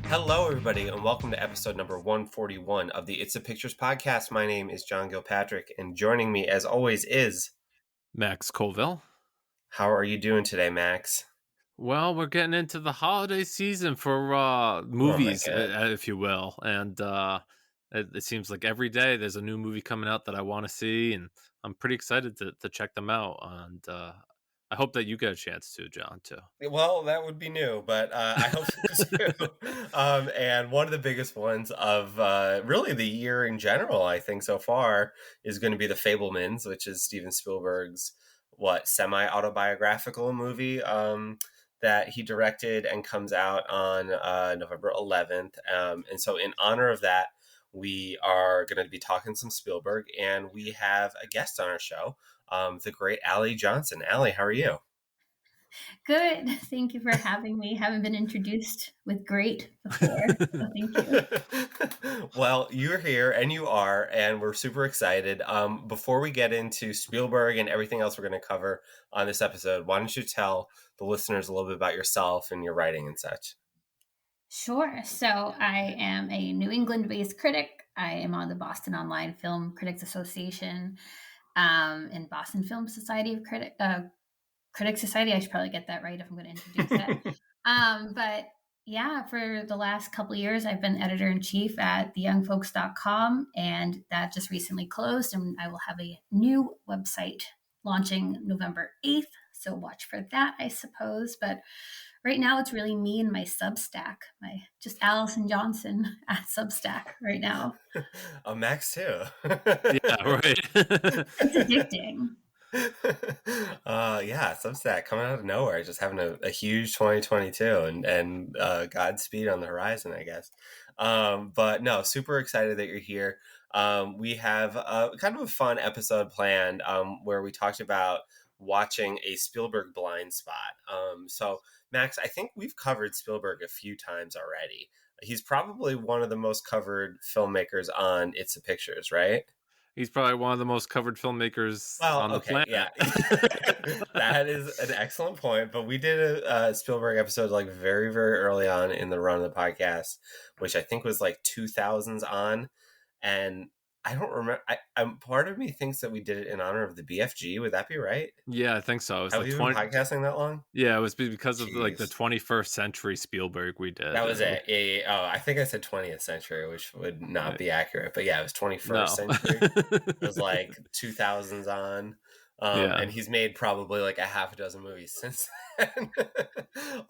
Hello, everybody, and welcome to episode number 141 of the It's a Pictures podcast. My name is John Gilpatrick, and joining me, as always, is Max Colville. How are you doing today, Max? Well, we're getting into the holiday season for movies, God. if you will, and it seems like every day there's a new movie coming out that I want to see, and I'm pretty excited to check them out. And I hope that you get a chance to, John, too. Well, that would be new, but I hope so too. And one of the biggest ones of really the year in general, I think, so far, is going to be The Fabelmans, which is Steven Spielberg's semi-autobiographical movie that he directed and comes out on November 11th. And so in honor of that, we are going to be talking some Spielberg, and we have a guest on our show, the great Allie Johnson. Allie, how are you? Good. Thank you for having me. Haven't been introduced with great before, so thank you. Well, you're here and you are, and we're super excited. Before we get into Spielberg and everything else we're going to cover on this episode, why don't you tell the listeners a little bit about yourself and your writing and such? Sure. So I am a New England-based critic. I am on the Boston Online Film Critics Association and Boston Film Society of Critics Society. I should probably get that right if I'm going to introduce that. But yeah, for the last couple of years, I've been editor-in-chief at theyoungfolks.com, and that just recently closed, and I will have a new website launching November 8th. So watch for that, I suppose. But right now, it's really me and my Substack, just Allison Johnson at Substack right now. Oh, Max too. Yeah, right. It's addicting. Yeah, Substack coming out of nowhere, just having a huge 2022 and Godspeed on the horizon, I guess. But no, super excited that you're here. We have kind of a fun episode planned where we talked about watching a Spielberg blind spot. So Max, I think we've covered Spielberg a few times already. He's probably one of the most covered filmmakers on It's a Pictures, right? He's probably one of the most covered filmmakers on the planet. Yeah. That is an excellent point. But we did a Spielberg episode like very, very early on in the run of the podcast, which I think was like 2000s on. And I don't remember. Part of me thinks that we did it in honor of the BFG. Would that be right? Yeah, I think so. It was Have like we been podcasting that long? Yeah, it was because of like the 21st century Spielberg we did. That was it. Yeah. Oh, I think I said 20th century, which would not be accurate. But yeah, it was 21st century. It was like 2000s on. And he's made probably like a half a dozen movies since then.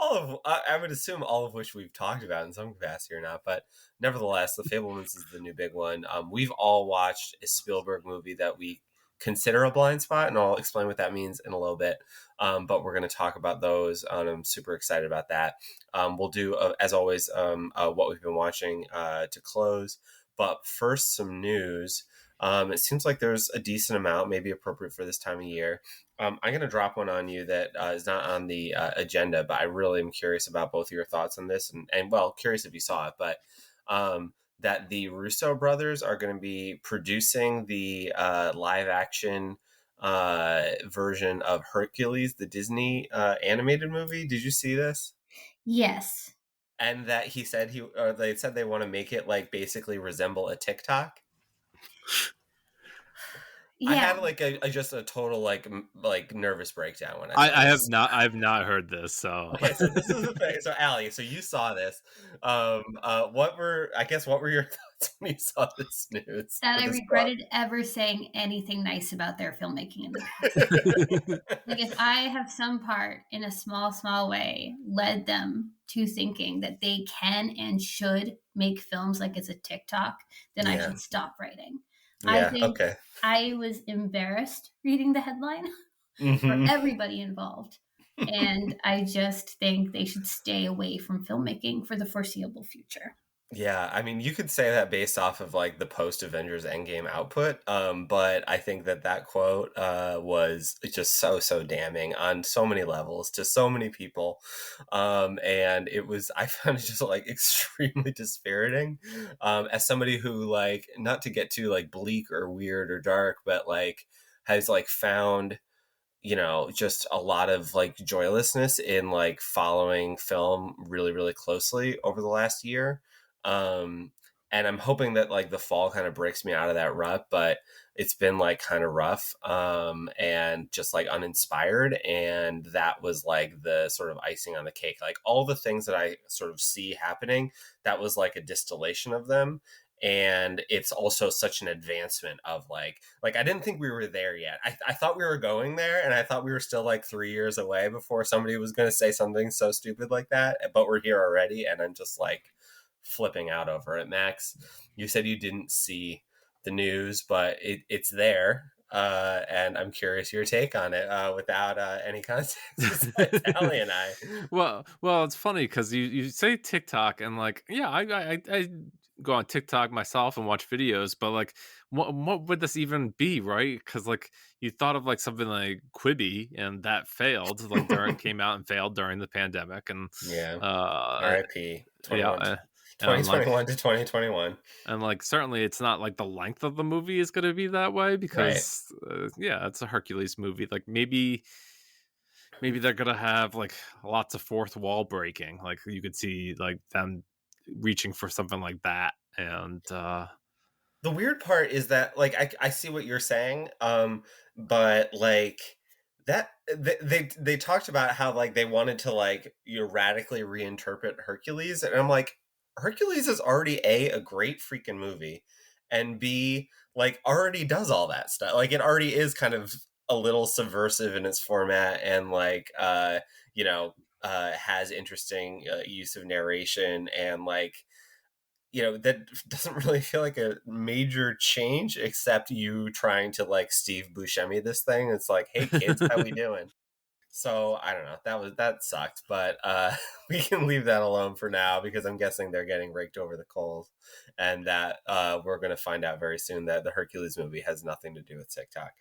I would assume all of which we've talked about in some capacity or not. But nevertheless, The Fabelmans is the new big one. We've all watched a Spielberg movie that we consider a blind spot, and I'll explain what that means in a little bit. But we're going to talk about those. I'm super excited about that. We'll do, as always, what we've been watching to close. But first, some news. It seems like there's a decent amount, maybe appropriate for this time of year. I'm going to drop one on you that is not on the agenda, but I really am curious about both of your thoughts on this. And well, curious if you saw it, but that the Russo brothers are going to be producing the live action version of Hercules, the Disney animated movie. Did you see this? Yes. And that they said they want to make it like basically resemble a TikTok. Yeah. I had like just a total like nervous breakdown when I've not heard this. So okay, so this is the thing. So Allie, so you saw this. What were your thoughts when you saw this news? That I regretted ever saying anything nice about their filmmaking in the past. Like if I have some part in a small way led them to thinking that they can and should make films like it's a TikTok, then I should stop writing. Yeah, I think I was embarrassed reading the headline for everybody involved. And I just think they should stay away from filmmaking for the foreseeable future. Yeah, I mean, you could say that based off of like the post-Avengers Endgame output, but I think that quote was just so damning on so many levels to so many people, and I found it just like extremely dispiriting. As somebody who like, not to get too like bleak or weird or dark, but like has like found just a lot of like joylessness in like following film really, really closely over the last year. And I'm hoping that like the fall kind of breaks me out of that rut, but it's been like kind of rough and just like uninspired. And that was like the sort of icing on the cake. Like all the things that I sort of see happening, that was like a distillation of them. And it's also such an advancement of like I didn't think we were there yet. I thought we were going there, and I thought we were still like 3 years away before somebody was going to say something so stupid like that, but we're here already. And I'm just like flipping out over it. Max, you said you didn't see the news, but it's there. And I'm curious your take on it without any context. Allie and I. Well, it's funny because you say TikTok, and like, yeah, I go on TikTok myself and watch videos, but like, what would this even be, right? Because like you thought of like something like Quibi, and that failed, like came out and failed during the pandemic, and yeah, R.I.P. 2021 to 2021, and like certainly it's not like the length of the movie is going to be that way because yeah, it's a Hercules movie. Like maybe they're gonna have like lots of fourth wall breaking. Like you could see like them reaching for something like that. And the weird part is that like I see what you're saying, but like that they talked about how like they wanted to like radically reinterpret Hercules, and I'm like, Hercules is already a great freaking movie, and B, like already does all that stuff. Like it already is kind of a little subversive in its format, and like has interesting use of narration, and like that doesn't really feel like a major change, except you trying to like Steve Buscemi this thing. It's like, hey kids, how we doing? So I don't know. That sucked, but we can leave that alone for now because I'm guessing they're getting raked over the coals, and that we're going to find out very soon that the Hercules movie has nothing to do with TikTok.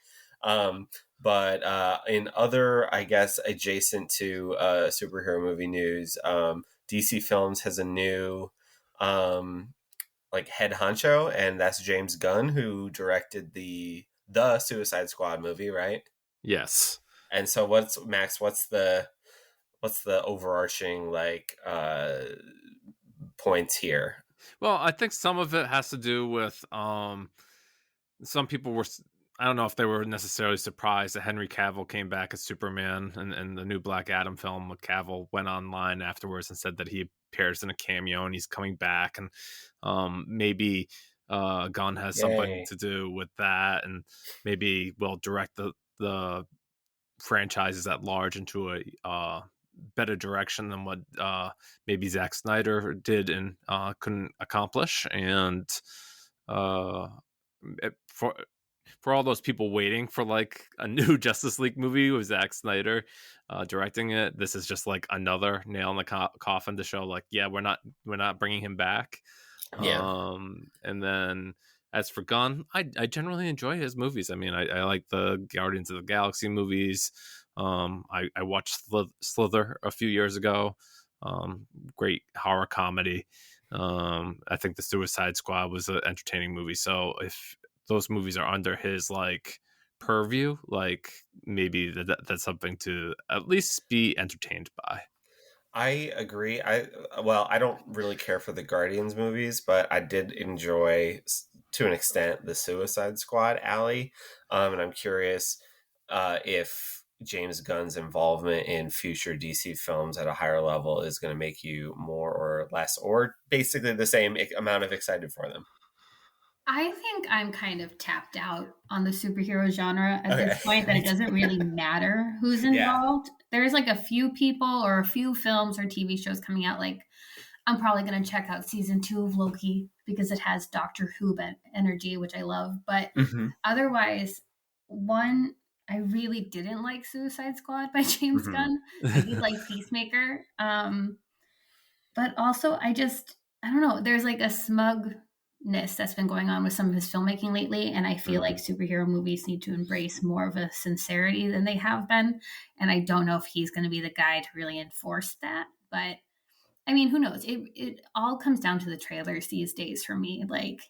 But in other, I guess, adjacent to superhero movie news, DC Films has a new like head honcho, and that's James Gunn, who directed the Suicide Squad movie, right? Yes. And so what's the overarching like points here? Well, I think some of it has to do with some people were, I don't know if they were necessarily surprised that Henry Cavill came back as Superman, and the new Black Adam film with Cavill went online afterwards and said that he appears in a cameo and he's coming back, and maybe Gunn has something to do with that, and maybe will direct the franchises at large into a better direction than what maybe Zack Snyder did and couldn't accomplish. And for all those people waiting for like a new Justice League movie with Zack Snyder directing it, this is just like another nail in the coffin to show like, yeah, we're not bringing him back. And then as for Gunn, I generally enjoy his movies. I mean, I like the Guardians of the Galaxy movies. I watched Slither a few years ago. Great horror comedy. I think the Suicide Squad was an entertaining movie. So if those movies are under his like purview, like maybe that's something to at least be entertained by. I agree. I don't really care for the Guardians movies, but I did enjoy to an extent the Suicide Squad, Allie. And I'm curious if James Gunn's involvement in future DC films at a higher level is going to make you more or less, or basically the same amount of excited for them. I think I'm kind of tapped out on the superhero genre at this point, that it doesn't really matter who's involved. Yeah. There's like a few people or a few films or TV shows coming out. Like I'm probably going to check out season 2 of Loki because it has Doctor Who energy, which I love. But otherwise, I really didn't like Suicide Squad by James Gunn. I did like Peacemaker. But also I don't know. There's like a smugness that's been going on with some of his filmmaking lately. And I feel like superhero movies need to embrace more of a sincerity than they have been. And I don't know if he's going to be the guy to really enforce that. But I mean, who knows? It all comes down to the trailers these days for me, like,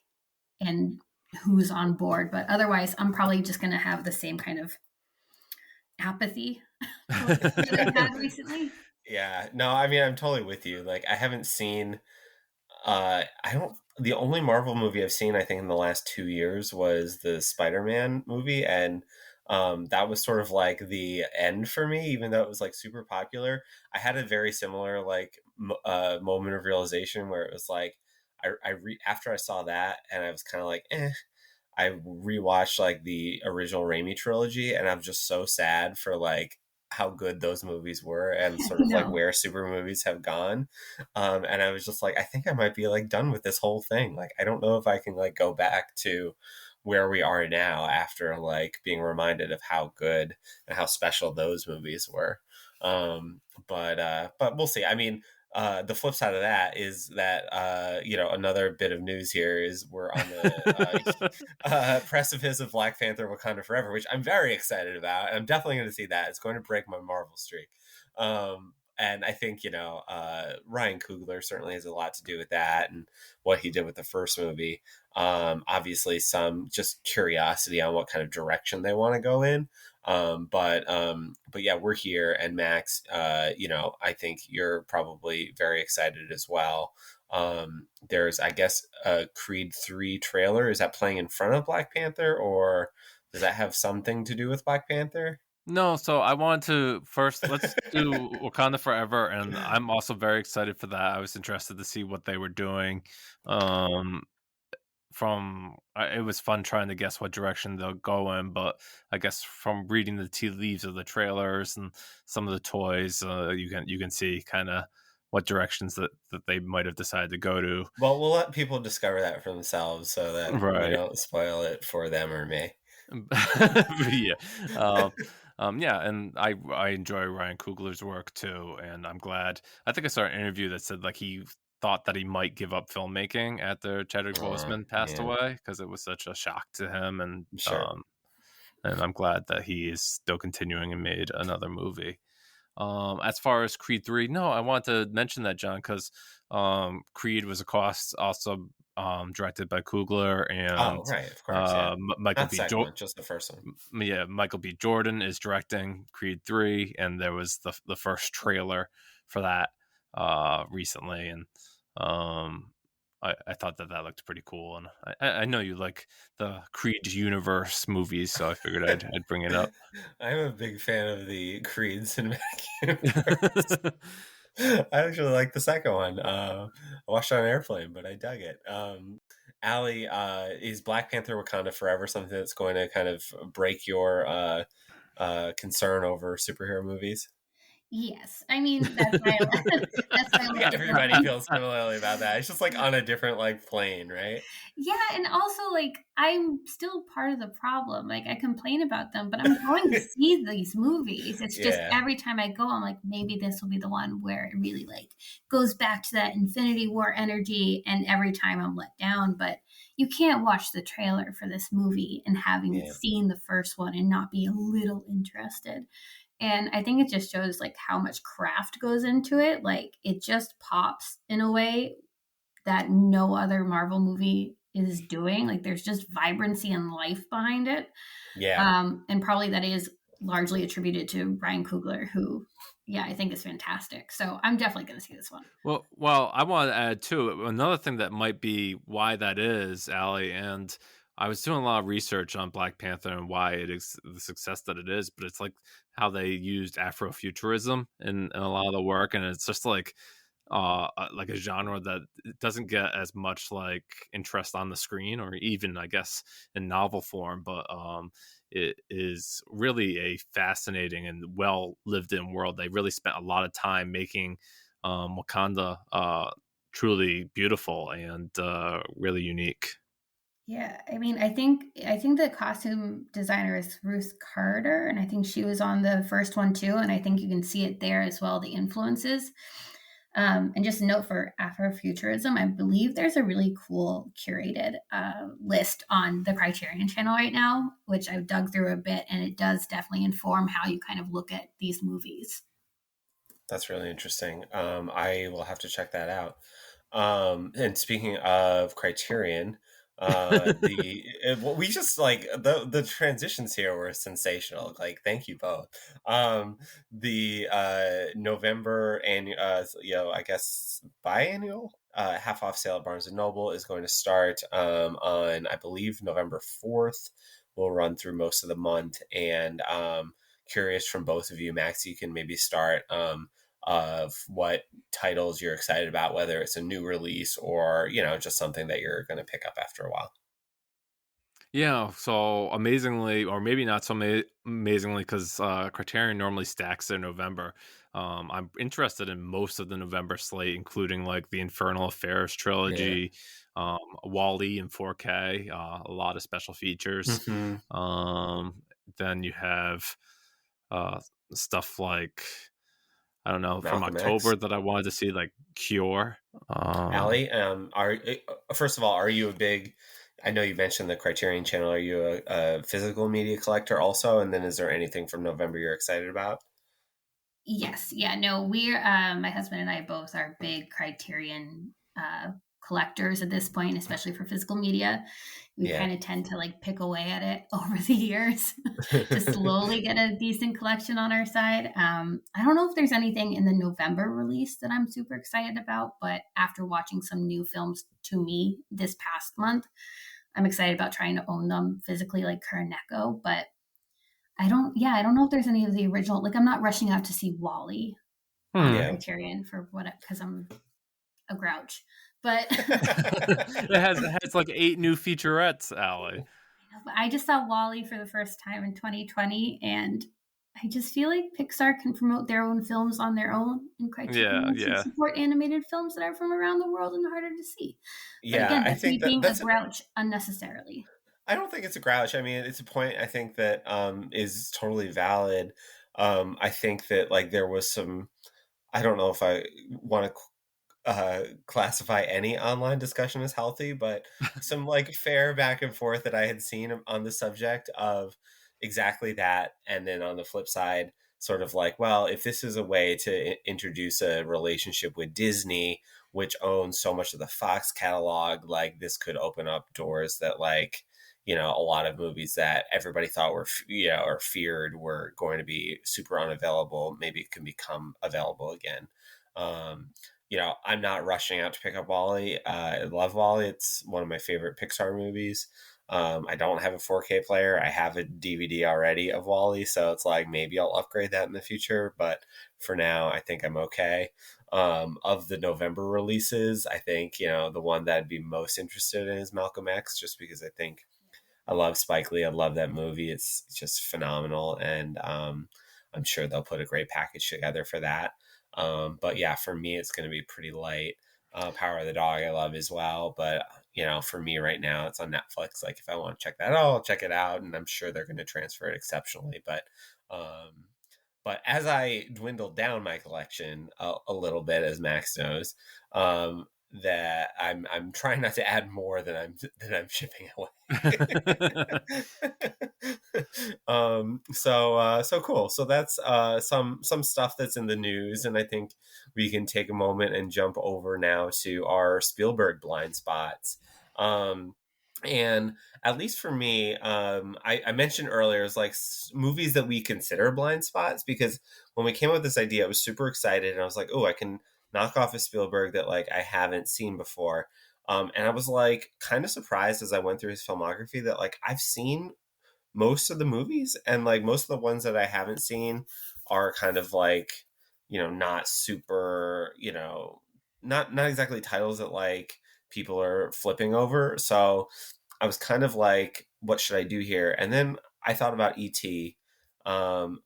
and who's on board. But otherwise, I'm probably just going to have the same kind of apathy that they've had recently. Yeah, no, I mean, I'm totally with you. Like, I haven't seen, I don't, the only Marvel movie I've seen, I think, in the last 2 years was the Spider-Man movie. And that was sort of like the end for me, even though it was like super popular. I had a very similar like moment of realization where it was like, after I saw that and I was kind of like, I rewatched like the original Raimi trilogy, and I'm just so sad for like how good those movies were and sort of like No. where super movies have gone. And I was just like, I think I might be like done with this whole thing. Like, I don't know if I can like go back to where we are now after like being reminded of how good and how special those movies were. But we'll see. I mean, the flip side of that is that another bit of news here is we're on the precipice of Black Panther: Wakanda Forever, which I'm very excited about. I'm definitely going to see that. It's going to break my Marvel streak. And I think Ryan Coogler certainly has a lot to do with that and what he did with the first movie. Obviously, some just curiosity on what kind of direction they want to go in. But yeah, we're here, and Max, I think you're probably very excited as well. There's, I guess, a Creed 3 trailer. Is that playing in front of Black Panther, or does that have something to do with Black Panther? No, so I wanted to first let's do Wakanda Forever, and I'm also very excited for that. I was interested to see what they were doing. It was fun trying to guess what direction they'll go in, but I guess from reading the tea leaves of the trailers and some of the toys, you can see kind of what directions that they might have decided to go to. Well, we'll let people discover that for themselves so that we Right. don't spoil it for them or me. Yeah. Yeah, and I enjoy Ryan Coogler's work too, and I'm glad. I think I saw an interview that said like he thought that he might give up filmmaking after Chadwick Boseman passed Yeah. away because it was such a shock to him, Sure. and I'm glad that he is still continuing and made another movie. As far as Creed 3, no, I want to mention that, John, because Creed was, of course, also directed by Coogler and right, of course, yeah. Michael Not the B. second Jordan. one, just the first one. Yeah, Michael B. Jordan is directing Creed 3, and there was the first trailer for that recently, and I thought that looked pretty cool, and I know you like the Creed universe movies, so I figured I'd bring it up. I'm a big fan of the Creed cinematic universe. I actually like the second one. I watched it on an airplane, but I dug it. Allie, is Black Panther: Wakanda Forever something that's going to kind of break your concern over superhero movies? Yes, I mean that's why that's why I like the Everybody film. feels similarly about that. It's just like on a different like plane, right? Yeah, and also like I'm still part of the problem. Like I complain about them, but I'm going to see these movies. It's just Yeah. every time I go, I'm like, maybe this will be the one where it really like goes back to that Infinity War energy. And every time I'm let down. But you can't watch the trailer for this movie and having Yeah. seen the first one and not be a little interested. And I think it just shows like how much craft goes into it. Like it just pops in a way that no other Marvel movie is doing. Like there's just vibrancy and life behind it. Yeah. And probably that is largely attributed to Ryan Coogler, who, yeah, I think is fantastic. So I'm definitely going to see this one. Well, I want to add too another thing that might be why that is, Allie, and I was doing a lot of research on Black Panther and why it is the success that it is, but it's like how they used Afrofuturism in a lot of the work, and it's just like a genre that doesn't get as much like interest on the screen or even I guess in novel form, but it is really a fascinating and well lived in world. They really spent a lot of time making Wakanda truly beautiful and really unique. Yeah, I mean, I think the costume designer is Ruth Carter, and I think she was on the first one too, and I think you can see it there as well, the influences. And just a note for Afrofuturism, I believe there's a really cool curated list on the Criterion channel right now, which I've dug through a bit, and it does definitely inform how you kind of look at these movies. That's really interesting. I will have to check that out. And speaking of Criterion, We just like the transitions here were sensational. Like, thank you both. The November and I guess biannual half off sale at Barnes and Noble is going to start on, I believe, November 4th. We'll run through most of the month, and curious from both of you, Max, you can maybe start of what titles you're excited about, whether it's a new release or, just something that you're going to pick up after a while. Yeah, so amazingly, or maybe not so amazingly, because Criterion normally stacks in November. I'm interested in most of the November slate, including like the Infernal Affairs trilogy, Wall-E in 4K, a lot of special features. Then you have stuff like, I don't know, from Malcolm October X. that I wanted to see, like Cure. Allie, first of all, are you a big? I know you mentioned the Criterion Channel. Are you a physical media collector also? And then, is there anything from November you're excited about? Yes, yeah, no, we're my husband and I both are big Criterion collectors at this point, especially for physical media. We kind of tend to like pick away at it over the years to slowly get a decent collection on our side. I don't know if there's anything in the November release that I'm super excited about, but after watching some new films to me this past month, I'm excited about trying to own them physically, like Kuroneko. But I don't know if there's any of the original. Like, I'm not rushing out to see Wall-E on Criterion for what, because I'm a grouch. But it has like 8 new featurettes, Allie. I just saw Wall-E for the first time in 2020, and I just feel like Pixar can promote their own films on their own, and Criterion should support animated films that are from around the world and harder to see. But again, that's me being a grouch unnecessarily. I don't think it's a grouch. I mean, it's a point I think that is totally valid. I think that like there was some, I don't know if I want to classify any online discussion as healthy, but some like fair back and forth that I had seen on the subject of exactly that. And then on the flip side, sort of like, well, if this is a way to introduce a relationship with Disney, which owns so much of the Fox catalog, like this could open up doors that like, a lot of movies that everybody thought were, or feared were going to be super unavailable, maybe it can become available again. I'm not rushing out to pick up Wall-E. I love Wall-E. It's one of my favorite Pixar movies. I don't have a 4K player. I have a DVD already of Wall-E, so it's like maybe I'll upgrade that in the future. But for now, I think I'm okay. Of the November releases, I think, the one that I'd be most interested in is Malcolm X, just because I think I love Spike Lee. I love that movie. It's just phenomenal. And I'm sure they'll put a great package together for that. But yeah, for me, it's going to be pretty light. Power of the Dog, I love as well. But, for me right now, it's on Netflix. Like if I want to check that out, I'll check it out. And I'm sure they're going to transfer it exceptionally. But as I dwindled down my collection a little bit, as Max knows, that I'm trying not to add more than I'm shipping away. So cool. So that's some stuff that's in the news, and I think we can take a moment and jump over now to our Spielberg blind spots. And at least for me, I mentioned earlier, it's like movies that we consider blind spots, because when we came up with this idea, I was super excited, and I was like, oh, I can knock off a Spielberg that like I haven't seen before. And I was like kind of surprised as I went through his filmography that like I've seen most of the movies, and like most of the ones that I haven't seen are kind of like, not super, not exactly titles that like people are flipping over. So I was kind of like, what should I do here? And then I thought about E.T.,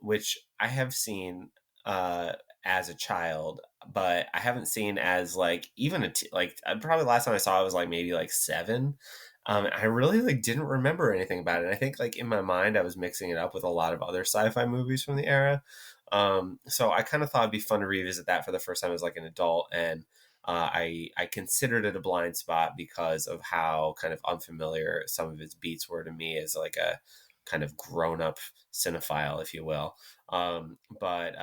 which I have seen as a child, but I haven't seen as like even like probably last time I saw it was like maybe like 7. I really like didn't remember anything about it. I think like in my mind I was mixing it up with a lot of other sci-fi movies from the era. So I kind of thought it'd be fun to revisit that for the first time as like an adult, and I considered it a blind spot because of how kind of unfamiliar some of its beats were to me as like a kind of grown up cinephile, if you will. But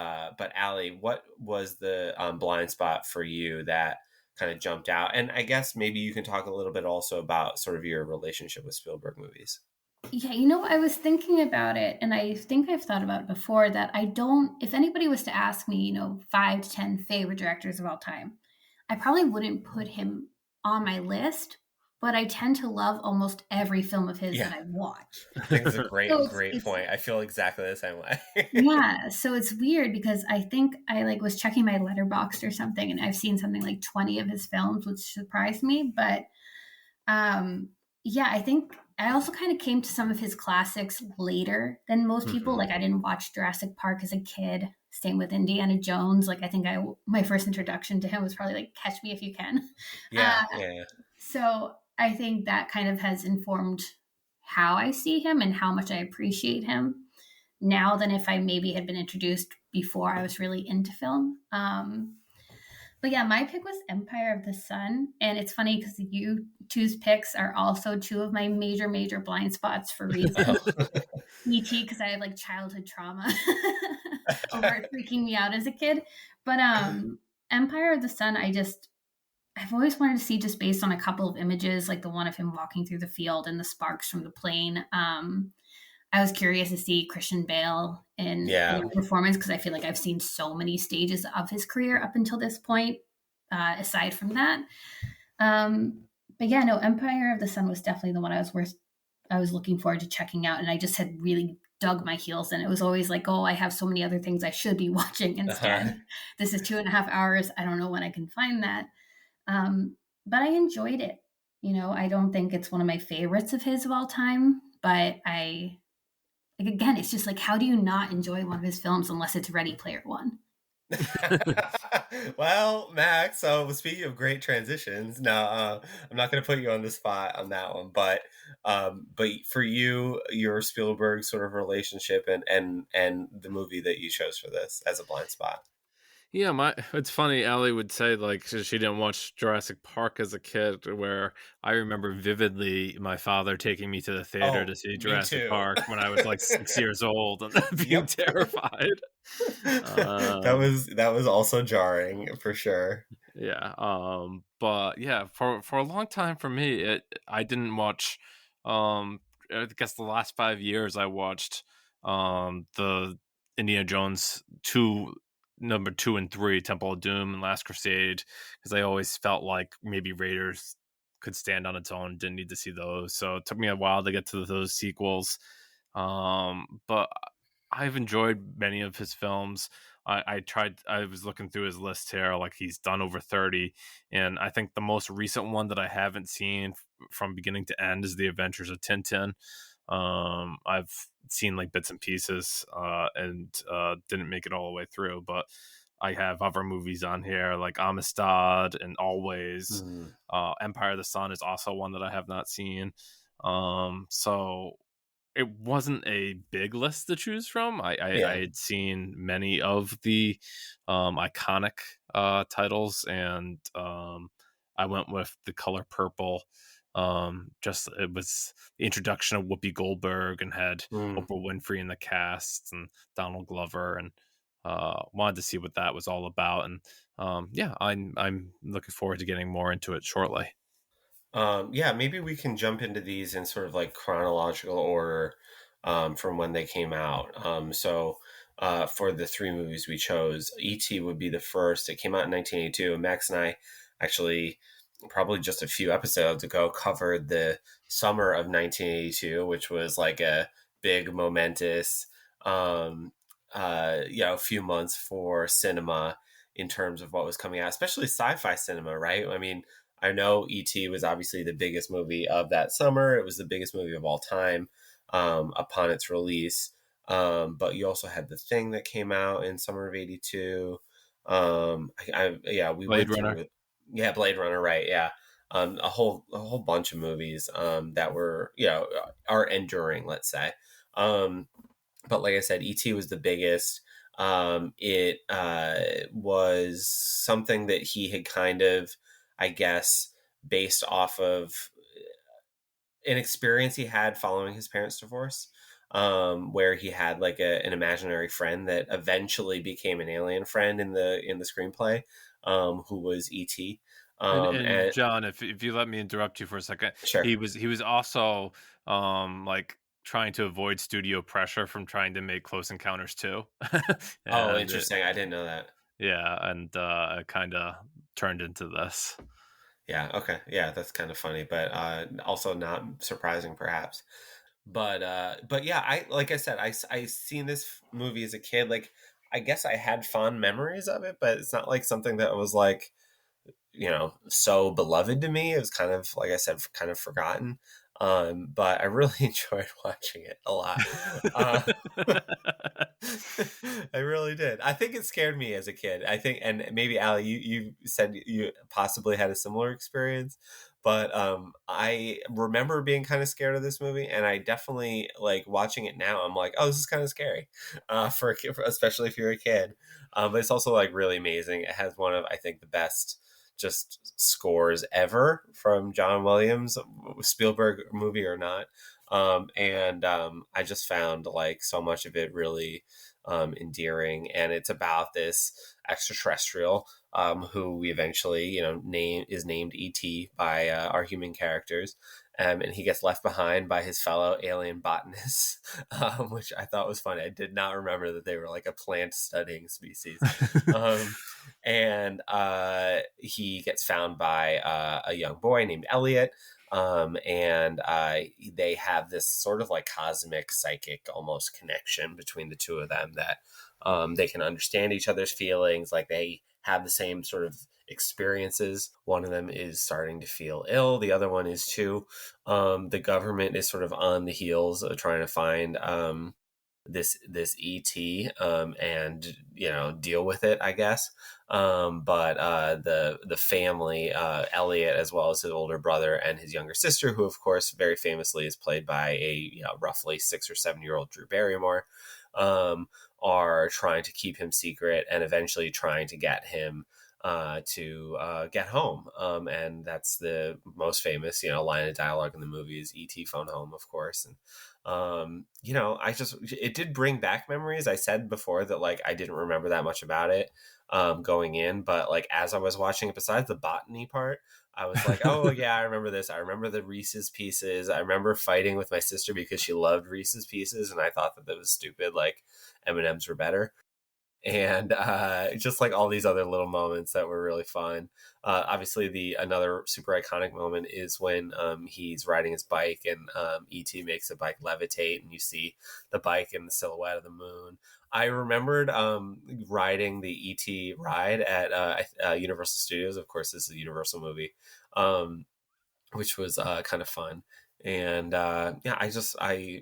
Allie, what was the blind spot for you that kind of jumped out. And I guess maybe you can talk a little bit also about sort of your relationship with Spielberg movies. Yeah, I was thinking about it, and I think I've thought about it before that I don't, if anybody was to ask me, 5 to 10 favorite directors of all time, I probably wouldn't put him on my list, but I tend to love almost every film of his that I watch. I think it's a great, So great point. I feel exactly the same way. yeah, so it's weird because I think I was checking my letterboxd or something, and I've seen something like 20 of his films, which surprised me, but yeah, I think I also kind of came to some of his classics later than most people. Mm-hmm. Like I didn't watch Jurassic Park as a kid. Same with Indiana Jones. Like I think my first introduction to him was probably like Catch Me If You Can. Yeah, Uh, yeah. so I think that kind of has informed how I see him and how much I appreciate him now than if I maybe had been introduced before I was really into film. But yeah, my pick was Empire of the Sun. And it's funny because you two's picks are also two of my major, major blind spots for reasons. E.T., because I have like childhood trauma over it freaking me out as a kid. But Empire of the Sun, I've always wanted to see just based on a couple of images, like the one of him walking through the field and the sparks from the plane. I was curious to see Christian Bale in a performance because I feel like I've seen so many stages of his career up until this point, aside from that. But yeah, no, Empire of the Sun was definitely the one I was looking forward to checking out, and I just had really dug my heels in. It was always like, oh, I have so many other things I should be watching instead. This is 2.5 hours. I don't know when I can find that. But I enjoyed it. I don't think it's one of my favorites of his of all time, but again, it's just like, how do you not enjoy one of his films unless it's Ready Player One? Well, Max, so speaking of great transitions, now I'm not going to put you on the spot on that one, but for you, your Spielberg sort of relationship and the movie that you chose for this as a blind spot. Yeah, it's funny. Allie would say like she didn't watch Jurassic Park as a kid, where I remember vividly my father taking me to the theater to see Jurassic Park when I was like 6 years old and being terrified. That was also jarring for sure. Yeah, but yeah, for a long time for me, I didn't watch. I guess the last 5 years I watched the Indiana Jones number 2 and 3, Temple of Doom and Last Crusade, because I always felt like maybe Raiders could stand on its own, didn't need to see those. So it took me a while to get to those sequels. But I've enjoyed many of his films. I was looking through his list here, like he's done over 30. And I think the most recent one that I haven't seen from beginning to end is The Adventures of Tintin. I've seen like bits and pieces and didn't make it all the way through, but I have other movies on here like Amistad and Always. Empire of the Sun is also one that I have not seen. So it wasn't a big list to choose from. I had seen many of the iconic titles, and I went with The Color Purple. Just it was the introduction of Whoopi Goldberg and had Oprah Winfrey in the cast and Donald Glover, and wanted to see what that was all about. And I'm looking forward to getting more into it shortly. Maybe we can jump into these in sort of like chronological order from when they came out. For the three movies we chose, E.T. would be the first. It came out in 1982, and Max and I actually probably just a few episodes ago covered the summer of 1982, which was like a big momentous few months for cinema in terms of what was coming out, especially sci-fi cinema, right? I mean, I know E.T. was obviously the biggest movie of that summer. It was the biggest movie of all time upon its release. But you also had The Thing that came out in summer of 82. We Blade went Runner. through Blade Runner, right? Yeah. A whole bunch of movies that were, are enduring, let's say. But like I said, E.T. was the biggest. It was something that he had kind of, I guess, based off of an experience he had following his parents' divorce, where he had like an imaginary friend that eventually became an alien friend in the screenplay, who was E.T. And John, if you let me interrupt you for a second, sure. he was also like trying to avoid studio pressure from trying to make Close Encounters too. Oh, interesting. I didn't know that. Yeah, and it kind of turned into this. Yeah, okay. Yeah, that's kind of funny, but also not surprising perhaps. But yeah, like I said, I seen this movie as a kid. Like, I guess I had fond memories of it, but it's not like something that was like, so beloved to me. It was kind of, like I said, kind of forgotten. But I really enjoyed watching it a lot. I really did. I think it scared me as a kid. I think, and maybe Allie, you said you possibly had a similar experience, but I remember being kind of scared of this movie, and I definitely, like, watching it now, I'm like, oh, this is kind of scary, for a kid, especially if you're a kid. But it's also, like, really amazing. It has one of, I think, the best just scores ever from John Williams, Spielberg movie or not. I just found, like, so much of it really endearing, and it's about this extraterrestrial who we eventually, is named E.T. by our human characters. And he gets left behind by his fellow alien botanists, which I thought was funny. I did not remember that they were like a plant studying species. And he gets found by a young boy named Elliot. They have this sort of like cosmic psychic almost connection between the two of them, that they can understand each other's feelings. Like, they have the same sort of experiences. One of them is starting to feel ill. The other one is too. The government is sort of on the heels of trying to find this ET, and deal with it, I guess. But the family, Elliot, as well as his older brother and his younger sister, who of course very famously is played by a roughly 6 or 7-year-old Drew Barrymore, are trying to keep him secret and eventually trying to get him to get home. And that's the most famous, line of dialogue in the movie is "E.T. phone home," of course. And it did bring back memories. I said before that, like, I didn't remember that much about it going in, but like as I was watching it, besides the botany part, I was like, oh yeah, I remember this. I remember the Reese's Pieces. I remember fighting with my sister because she loved Reese's Pieces, and I thought that was stupid. Like, M&Ms were better. And just like all these other little moments that were really fun. Obviously, another super iconic moment is when he's riding his bike and E.T. makes the bike levitate, and you see the bike in the silhouette of the moon. I remembered riding the E.T. ride at Universal Studios. Of course, this is a Universal movie, which was kind of fun. And I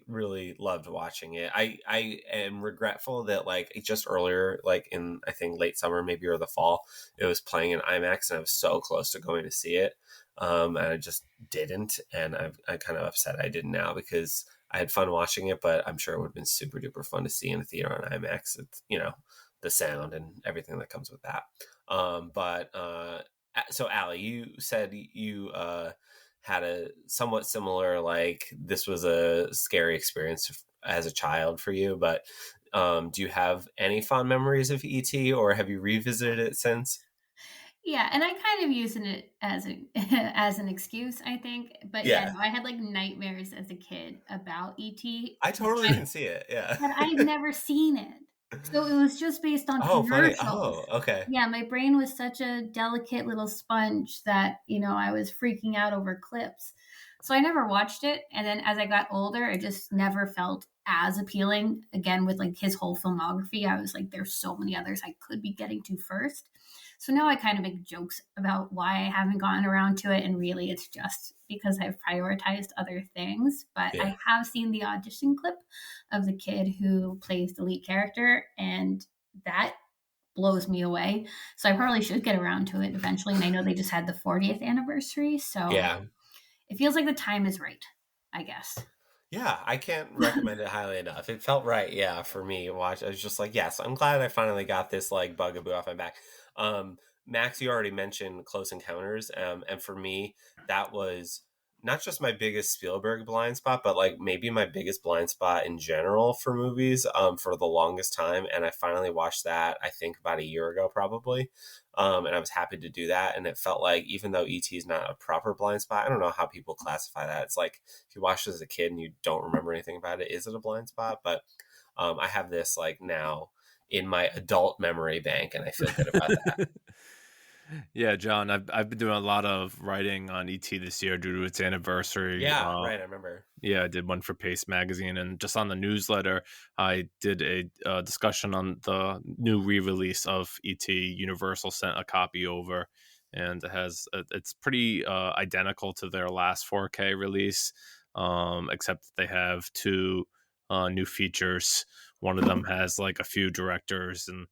really loved watching it. I am regretful that, like, just earlier, like in, I think, late summer maybe, or the fall, it was playing in IMAX, and I was so close to going to see it, and I just didn't. And I'm kind of upset I didn't now, because I had fun watching it, but I'm sure it would have been super duper fun to see in a theater on IMAX. It's, the sound and everything that comes with that. So Allie, you said you had a somewhat similar, like, this was a scary experience as a child for you, but do you have any fond memories of ET, or have you revisited it since? Yeah, and I kind of using it as as an excuse, I think. But yeah, Yeah, no, I had like nightmares as a kid about ET, I totally didn't see it. Yeah. but I'd never seen it. So it was just based on Oh, funny. commercials. Oh, okay. Yeah, my brain was such a delicate little sponge that, I was freaking out over clips. So I never watched it. And then as I got older, it just never felt as appealing. Again, with like his whole filmography, I was like, there's so many others I could be getting to first. So now I kind of make jokes about why I haven't gotten around to it. And really, it's just because I've prioritized other things. But Yeah. I have seen the audition clip of the kid who plays the lead character. And that blows me away. So I probably should get around to it eventually. And I know they just had the 40th anniversary. So Yeah. it feels like the time is right, I guess. Yeah, I can't recommend it highly enough. It felt right, yeah, for me. Watch, I was just like, yes, I'm glad I finally got this, like, bugaboo off my back. Max, you already mentioned Close Encounters, and for me, that was not just my biggest Spielberg blind spot, but like maybe my biggest blind spot in general for movies for the longest time. And I finally watched that, I think about a year ago, probably. And I was happy to do that. And it felt like, even though E.T. is not a proper blind spot, I don't know how people classify that. It's like if you watched it as a kid and you don't remember anything about it, is it a blind spot? But I have this like now in my adult memory bank, and I feel good about that. Yeah, John, I've been doing a lot of writing on ET this year due to its anniversary. Yeah, right. I remember. Yeah, I did one for Pace Magazine, and just on the newsletter, I did a discussion on the new re-release of ET. Universal sent a copy over, and it's pretty identical to their last 4K release, except that they have two new features. One of them has like a few directors and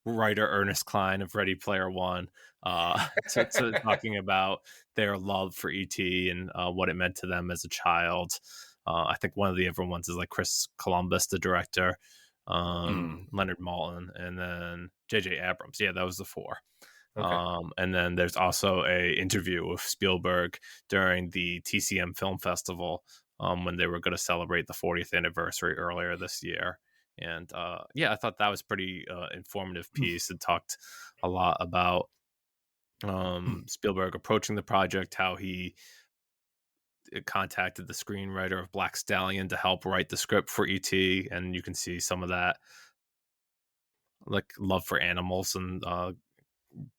writer Ernest Cline of Ready Player One, talking about their love for ET and what it meant to them as a child. I think one of the other ones is like Chris Columbus, the director, Leonard Maltin, and then J.J. Abrams. Yeah, that was the four. Okay. And then there's also a interview with Spielberg during the TCM Film Festival when they were going to celebrate the 40th anniversary earlier this year. And I thought that was pretty informative piece. It talked a lot about Spielberg approaching the project, how he contacted the screenwriter of Black Stallion to help write the script for E.T. And you can see some of that like love for animals and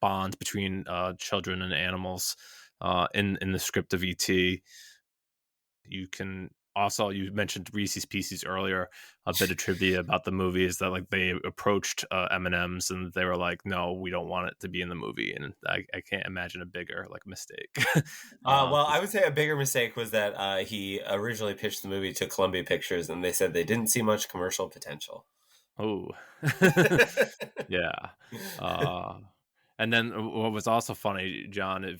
bonds between children and animals in the script of E.T. You can also, you mentioned Reese's Pieces earlier. A bit of trivia about the movie is that like they approached M&M's and they were like, "No, we don't want it to be in the movie." And I can't imagine a bigger like mistake. Well, I would say a bigger mistake was that he originally pitched the movie to Columbia Pictures, and they said they didn't see much commercial potential. Oh, yeah. And then what was also funny, John,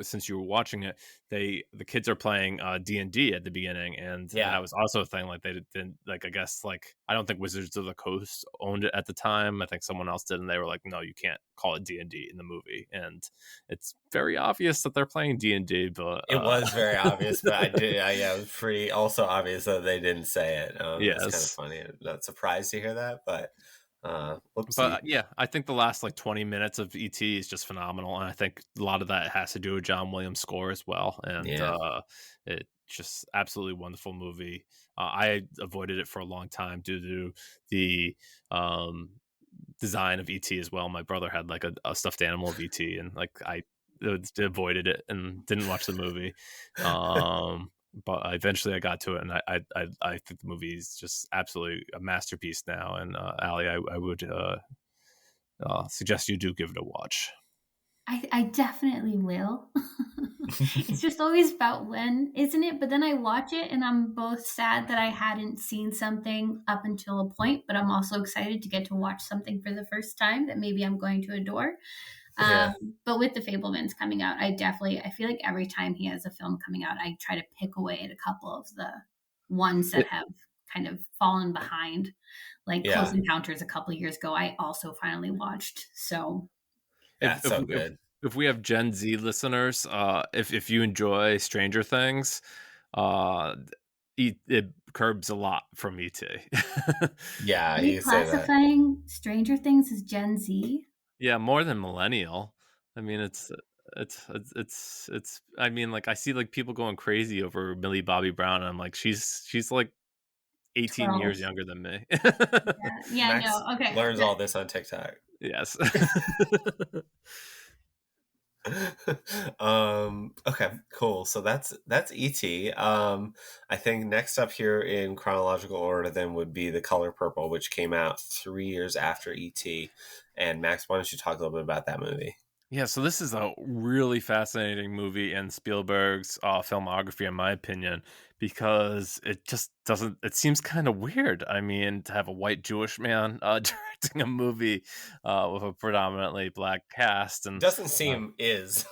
since you were watching it, the kids are playing D&D at the beginning, and that was also a thing. Like they didn't like, I guess like I don't think Wizards of the Coast owned it at the time. I think someone else did, and they were like, no, you can't call it D&D in the movie. And it's very obvious that they're playing D&D, but it was very obvious. But it was pretty also obvious that they didn't say it. Yes, it's kind of funny. I'm not surprised to hear that, but. But I think the last like 20 minutes of ET is just phenomenal, and I think a lot of that has to do with John Williams' score as well. And it's just absolutely wonderful movie. I avoided it for a long time due to the design of ET as well. My brother had like a stuffed animal of ET, and like I avoided it and didn't watch the movie. But eventually I got to it, and I think the movie is just absolutely a masterpiece now. And Allie, I would suggest you do give it a watch. I definitely will. It's just always about when, isn't it? But then I watch it and I'm both sad that I hadn't seen something up until a point, but I'm also excited to get to watch something for the first time that maybe I'm going to adore. But with the Fabelmans coming out, I feel like every time he has a film coming out, I try to pick away at a couple of the ones that have kind of fallen behind, like Close Encounters a couple of years ago. I also finally watched. So so good. If we have Gen Z listeners, if you enjoy Stranger Things, it curbs a lot from ET. Yeah, are you classifying Stranger Things as Gen Z? Yeah, more than millennial. I mean, it's. I mean, like I see like people going crazy over Millie Bobby Brown, and I'm like, she's like 18 12. Years younger than me. Max no, okay. Learns all this on TikTok. Yes. Okay, cool. So that's E.T. I think next up here in chronological order then would be The Color Purple, which came out 3 years after E.T. And Max, why don't you talk a little bit about that movie? Yeah, so this is a really fascinating movie in Spielberg's filmography, in my opinion, because it just doesn't. It seems kind of weird. I mean, to have a white Jewish man directing a movie with a predominantly black cast, and doesn't seem is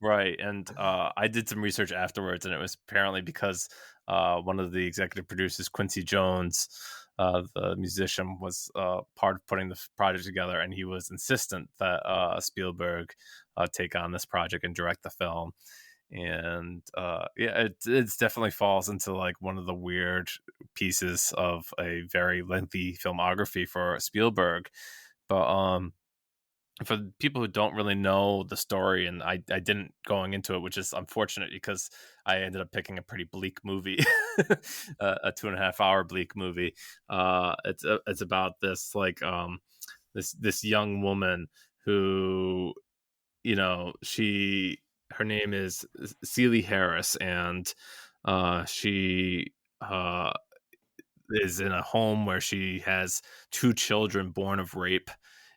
right. And I did some research afterwards, and it was apparently because one of the executive producers, Quincy Jones, the musician, was part of putting the project together, and he was insistent that Spielberg take on this project and direct the film. And it definitely falls into like one of the weird pieces of a very lengthy filmography for Spielberg. But for people who don't really know the story, and I didn't going into it, which is unfortunate because I ended up picking a pretty bleak movie, a 2.5 hour bleak movie. It's about this like this young woman who, her name is Celie Harris, and she is in a home where she has 2 children born of rape,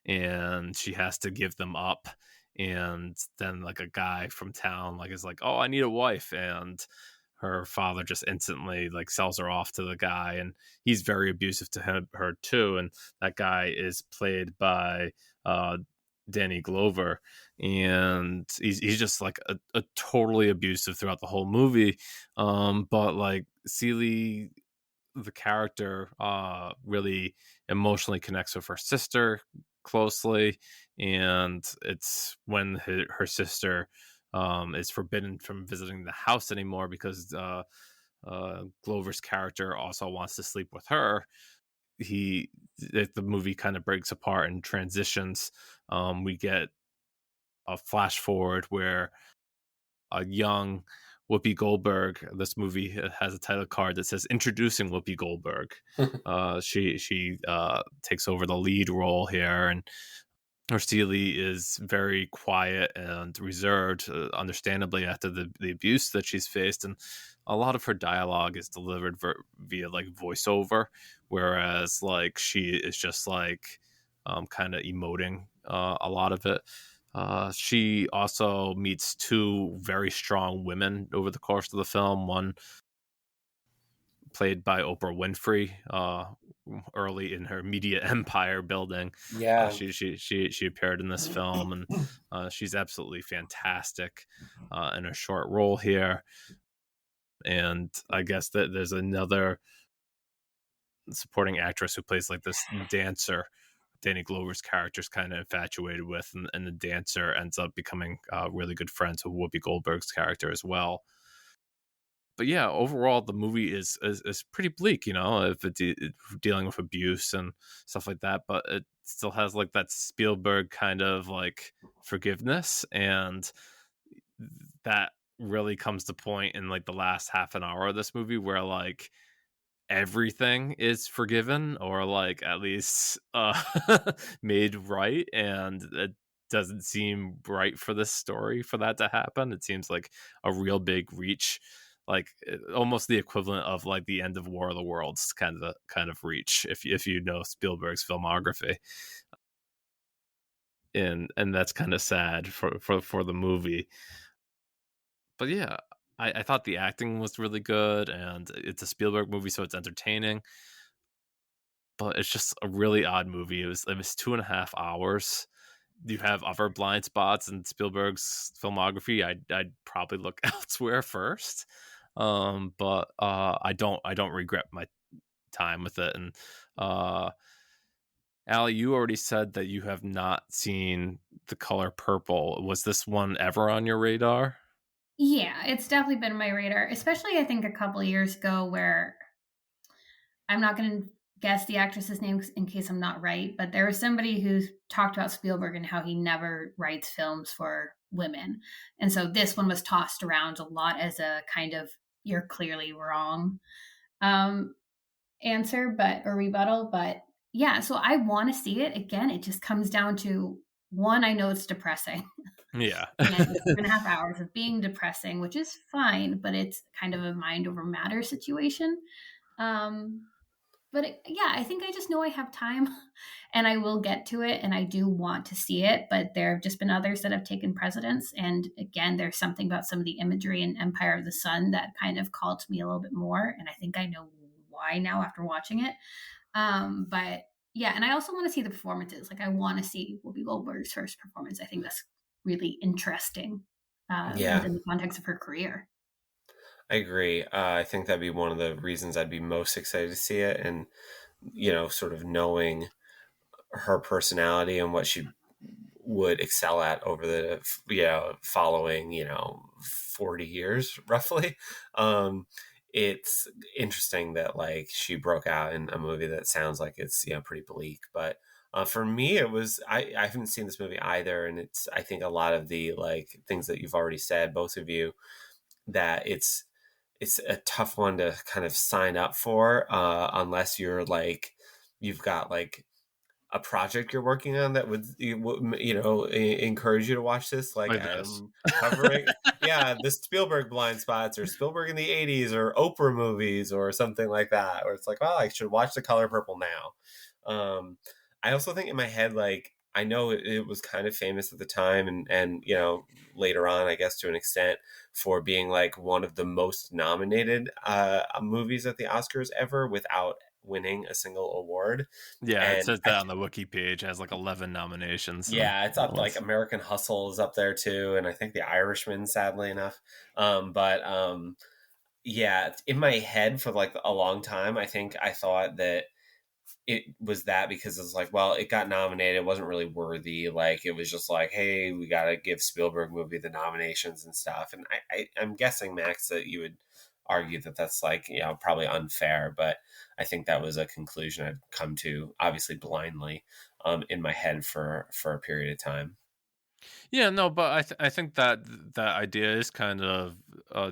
and she has to give them up. And then like a guy from town like is like, oh, I need a wife, and her father just instantly like sells her off to the guy, and he's very abusive to her too. And that guy is played by Danny Glover, and he's just like a totally abusive throughout the whole movie. But like Celie, the character, really emotionally connects with her sister closely, and it's when her sister is forbidden from visiting the house anymore because Glover's character also wants to sleep with her. The movie kind of breaks apart and transitions. We get a flash forward where a young Whoopi Goldberg. This movie has a title card that says "Introducing Whoopi Goldberg." She takes over the lead role here, and Celie is very quiet and reserved, understandably after the abuse that she's faced, and a lot of her dialogue is delivered via like voiceover, whereas like she is just like kind of emoting a lot of it. She also meets 2 very strong women over the course of the film. One played by Oprah Winfrey, early in her media empire building. Yeah, she appeared in this film, and she's absolutely fantastic in a short role here. And I guess that there's another supporting actress who plays like this dancer Danny Glover's character is kind of infatuated with, and the dancer ends up becoming really good friends with Whoopi Goldberg's character as well. But yeah, overall the movie is pretty bleak, if dealing with abuse and stuff like that. But it still has like that Spielberg kind of like forgiveness, and that really comes to point in like the last half an hour of this movie where like everything is forgiven, or like at least made right, and it doesn't seem right for this story for that to happen. It seems like a real big reach, like almost the equivalent of like the end of War of the Worlds kind of reach, if you know Spielberg's filmography. And that's kind of sad for the movie. But yeah, I thought the acting was really good, and it's a Spielberg movie, so it's entertaining. But it's just a really odd movie. It was 2.5 hours. You have other blind spots in Spielberg's filmography. I'd probably look elsewhere first. But I don't regret my time with it. And Allie, you already said that you have not seen The Color Purple. Was this one ever on your radar? Yeah, it's definitely been on my radar, especially I think a couple of years ago, where I'm not going to guess the actress's name in case I'm not right, but there was somebody who talked about Spielberg and how he never writes films for women. And so this one was tossed around a lot as a kind of "you're clearly wrong" answer, or rebuttal. But yeah, so I want to see it again. It just comes down to one, I know it's depressing. Yeah. And it's 2.5 hours of being depressing, which is fine, but it's kind of a mind over matter situation. But yeah, I think I just know I have time and I will get to it, and I do want to see it, but there have just been others that have taken precedence. And again, there's something about some of the imagery in Empire of the Sun that kind of called to me a little bit more. And I think I know why now after watching it. But yeah, and I also want to see the performances. Like I want to see Whoopi Goldberg's first performance. I think that's really interesting within the context of her career. I agree. I think that'd be one of the reasons I'd be most excited to see it, and sort of knowing her personality and what she would excel at over the following 40 years roughly. It's interesting that like she broke out in a movie that sounds like it's pretty bleak, but for me it was I haven't seen this movie either, and it's I think a lot of the like things that you've already said, both of you, that it's a tough one to kind of sign up for unless you're like you've got like a project you're working on that would encourage you to watch this, like I'm covering the Spielberg blind spots or Spielberg in the 80s or Oprah movies or something like that, or it's like, well, I should watch The Color Purple now. I also think in my head, like I know it was kind of famous at the time and later on, I guess, to an extent, for being like one of the most nominated movies at the Oscars ever without winning a single award. Yeah, it says that on the wiki page. It has like 11 nominations. Yeah, it's up, like American Hustle is up there too, and I think The Irishman, sadly enough. Yeah, in my head for like a long time, I think I thought that it was that because it's like, well, it got nominated, it wasn't really worthy. Like it was just like, hey, we got to give Spielberg movie the nominations and stuff. And I'm guessing, Max, that you would argue that that's like, probably unfair, but I think that was a conclusion I'd come to, obviously blindly, in my head for a period of time. Yeah, no, but I think that that idea is kind of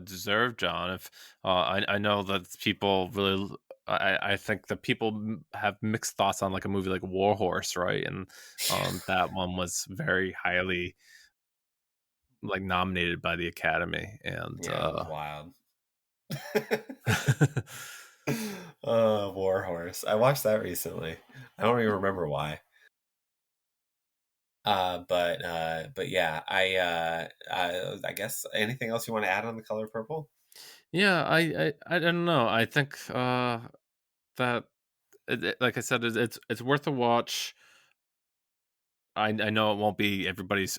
deserved, John. If I know that people really, I think that people have mixed thoughts on like a movie like War Horse, right? And that one was very highly like nominated by the Academy, and it was wild. War Horse. I watched that recently. I don't even remember why. But yeah, I guess anything else you want to add on The Color Purple? Yeah, I don't know. I think that like I said, it's worth a watch. I know it won't be everybody's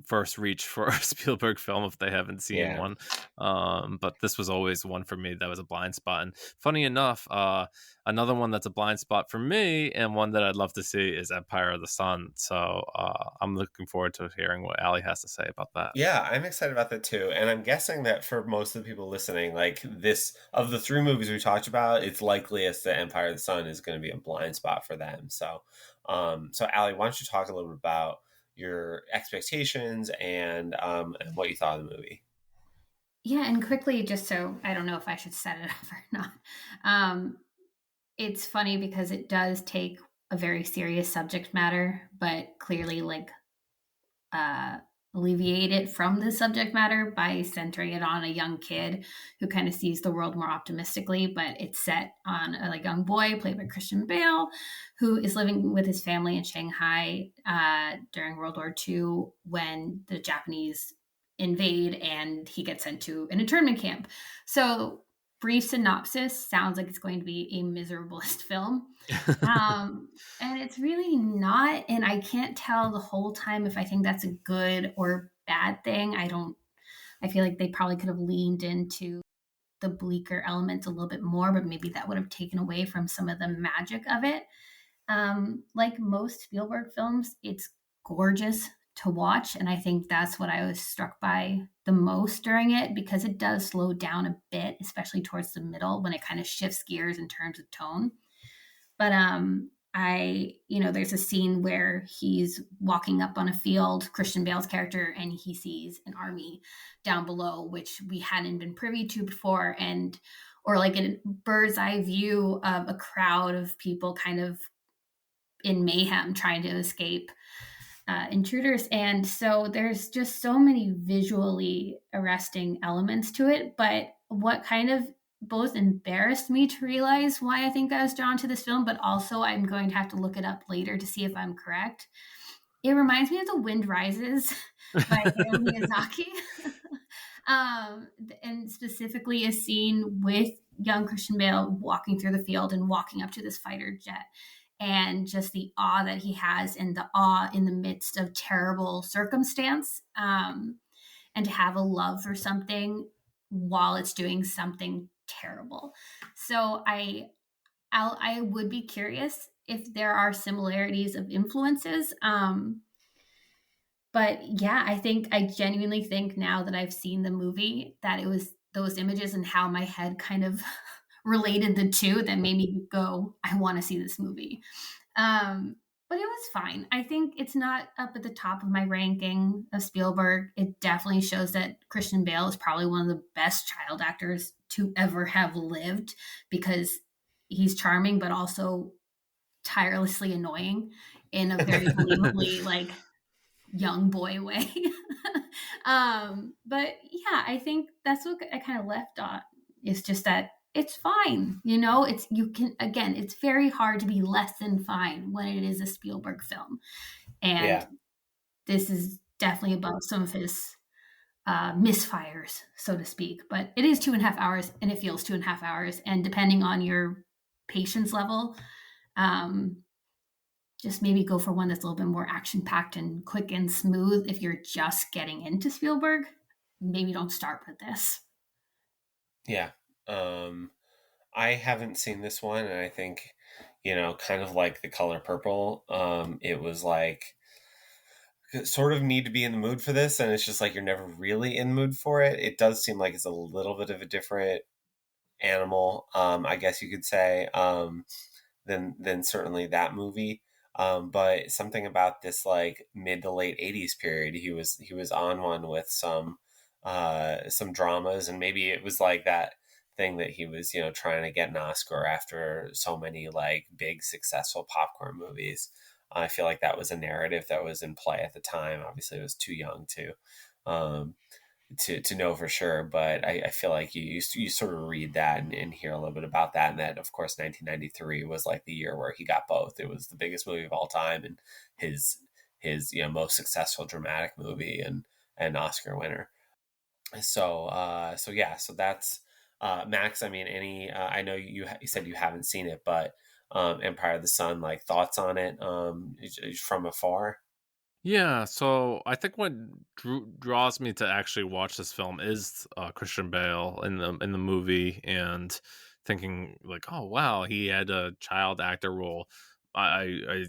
first reach for a Spielberg film if they haven't seen one, but this was always one for me that was a blind spot. And funny enough, another one that's a blind spot for me and one that I'd love to see is Empire of the Sun. So I'm looking forward to hearing what Ali has to say about that. Yeah, I'm excited about that too. And I'm guessing that for most of the people listening, like this, of the three movies we talked about, it's likeliest that Empire of the Sun is going to be a blind spot for them. So, Ali, why don't you talk a little bit about your expectations and what you thought of the movie? Yeah, and quickly, just so I don't know if I should set it up or not. It's funny because it does take a very serious subject matter, but clearly like alleviate it from the subject matter by centering it on a young kid who kind of sees the world more optimistically. But it's set on a like young boy played by Christian Bale, who is living with his family in Shanghai during World War II when the Japanese invade, and he gets sent to an internment camp. So brief synopsis sounds like it's going to be a miserablest film. And it's really not. And I can't tell the whole time if I think that's a good or bad thing. I feel like they probably could have leaned into the bleaker elements a little bit more, but maybe that would have taken away from some of the magic of it. Like most Spielberg films, it's gorgeous to watch. And I think that's what I was struck by the most during it, because it does slow down a bit, especially towards the middle when it kind of shifts gears in terms of tone. But there's a scene where he's walking up on a field, Christian Bale's character, and he sees an army down below, which we hadn't been privy to before, or like a bird's eye view of a crowd of people kind of in mayhem trying to escape intruders. And so there's just so many visually arresting elements to it. But what kind of both embarrassed me to realize why I think I was drawn to this film, but also I'm going to have to look it up later to see if I'm correct. It reminds me of The Wind Rises by Hayao Miyazaki. And specifically a scene with young Christian Bale walking through the field and walking up to this fighter jet, and just the awe that he has, and the awe in the midst of terrible circumstance, and to have a love for something while it's doing something terrible. So I would be curious if there are similarities of influences. But yeah, I genuinely think now that I've seen the movie that it was those images and how my head kind of related the two that made me go, I want to see this movie. Um, but it was fine. I think it's not up at the top of my ranking of Spielberg. It definitely shows that Christian Bale is probably one of the best child actors to ever have lived because he's charming, but also tirelessly annoying in a very believably like young boy way. But yeah, I think that's what I kind of left on. It's just that it's fine. You know, it's very hard to be less than fine when it is a Spielberg film. And Yeah. this is definitely above some of his misfires, so to speak. But it is 2.5 hours and it feels 2.5 hours. And depending on your patience level, um, just maybe go for one that's a little bit more action packed and quick and smooth. If you're just getting into Spielberg, maybe don't start with this. Yeah. I haven't seen this one, and I think, kind of like The Color Purple, it was like sort of need to be in the mood for this, and it's just like you're never really in the mood for it. It does seem like it's a little bit of a different animal, I guess you could say, than certainly that movie. But something about this like mid to late '80s period, he was on one with some dramas, and maybe it was like that thing that he was trying to get an Oscar after so many like big successful popcorn movies. I feel like that was a narrative that was in play at the time. Obviously, I was too young um, to know for sure, but I feel like you sort of read that and hear a little bit about that, and that of course 1993 was like the year where he got both. It was the biggest movie of all time and his most successful dramatic movie and Oscar winner. So yeah, so that's Max. I mean, any I know you said you haven't seen it, but Empire of the Sun, like thoughts on it from afar. Yeah, so I think what draws me to actually watch this film is Christian Bale in the movie, and thinking like, oh wow, he had a child actor role. I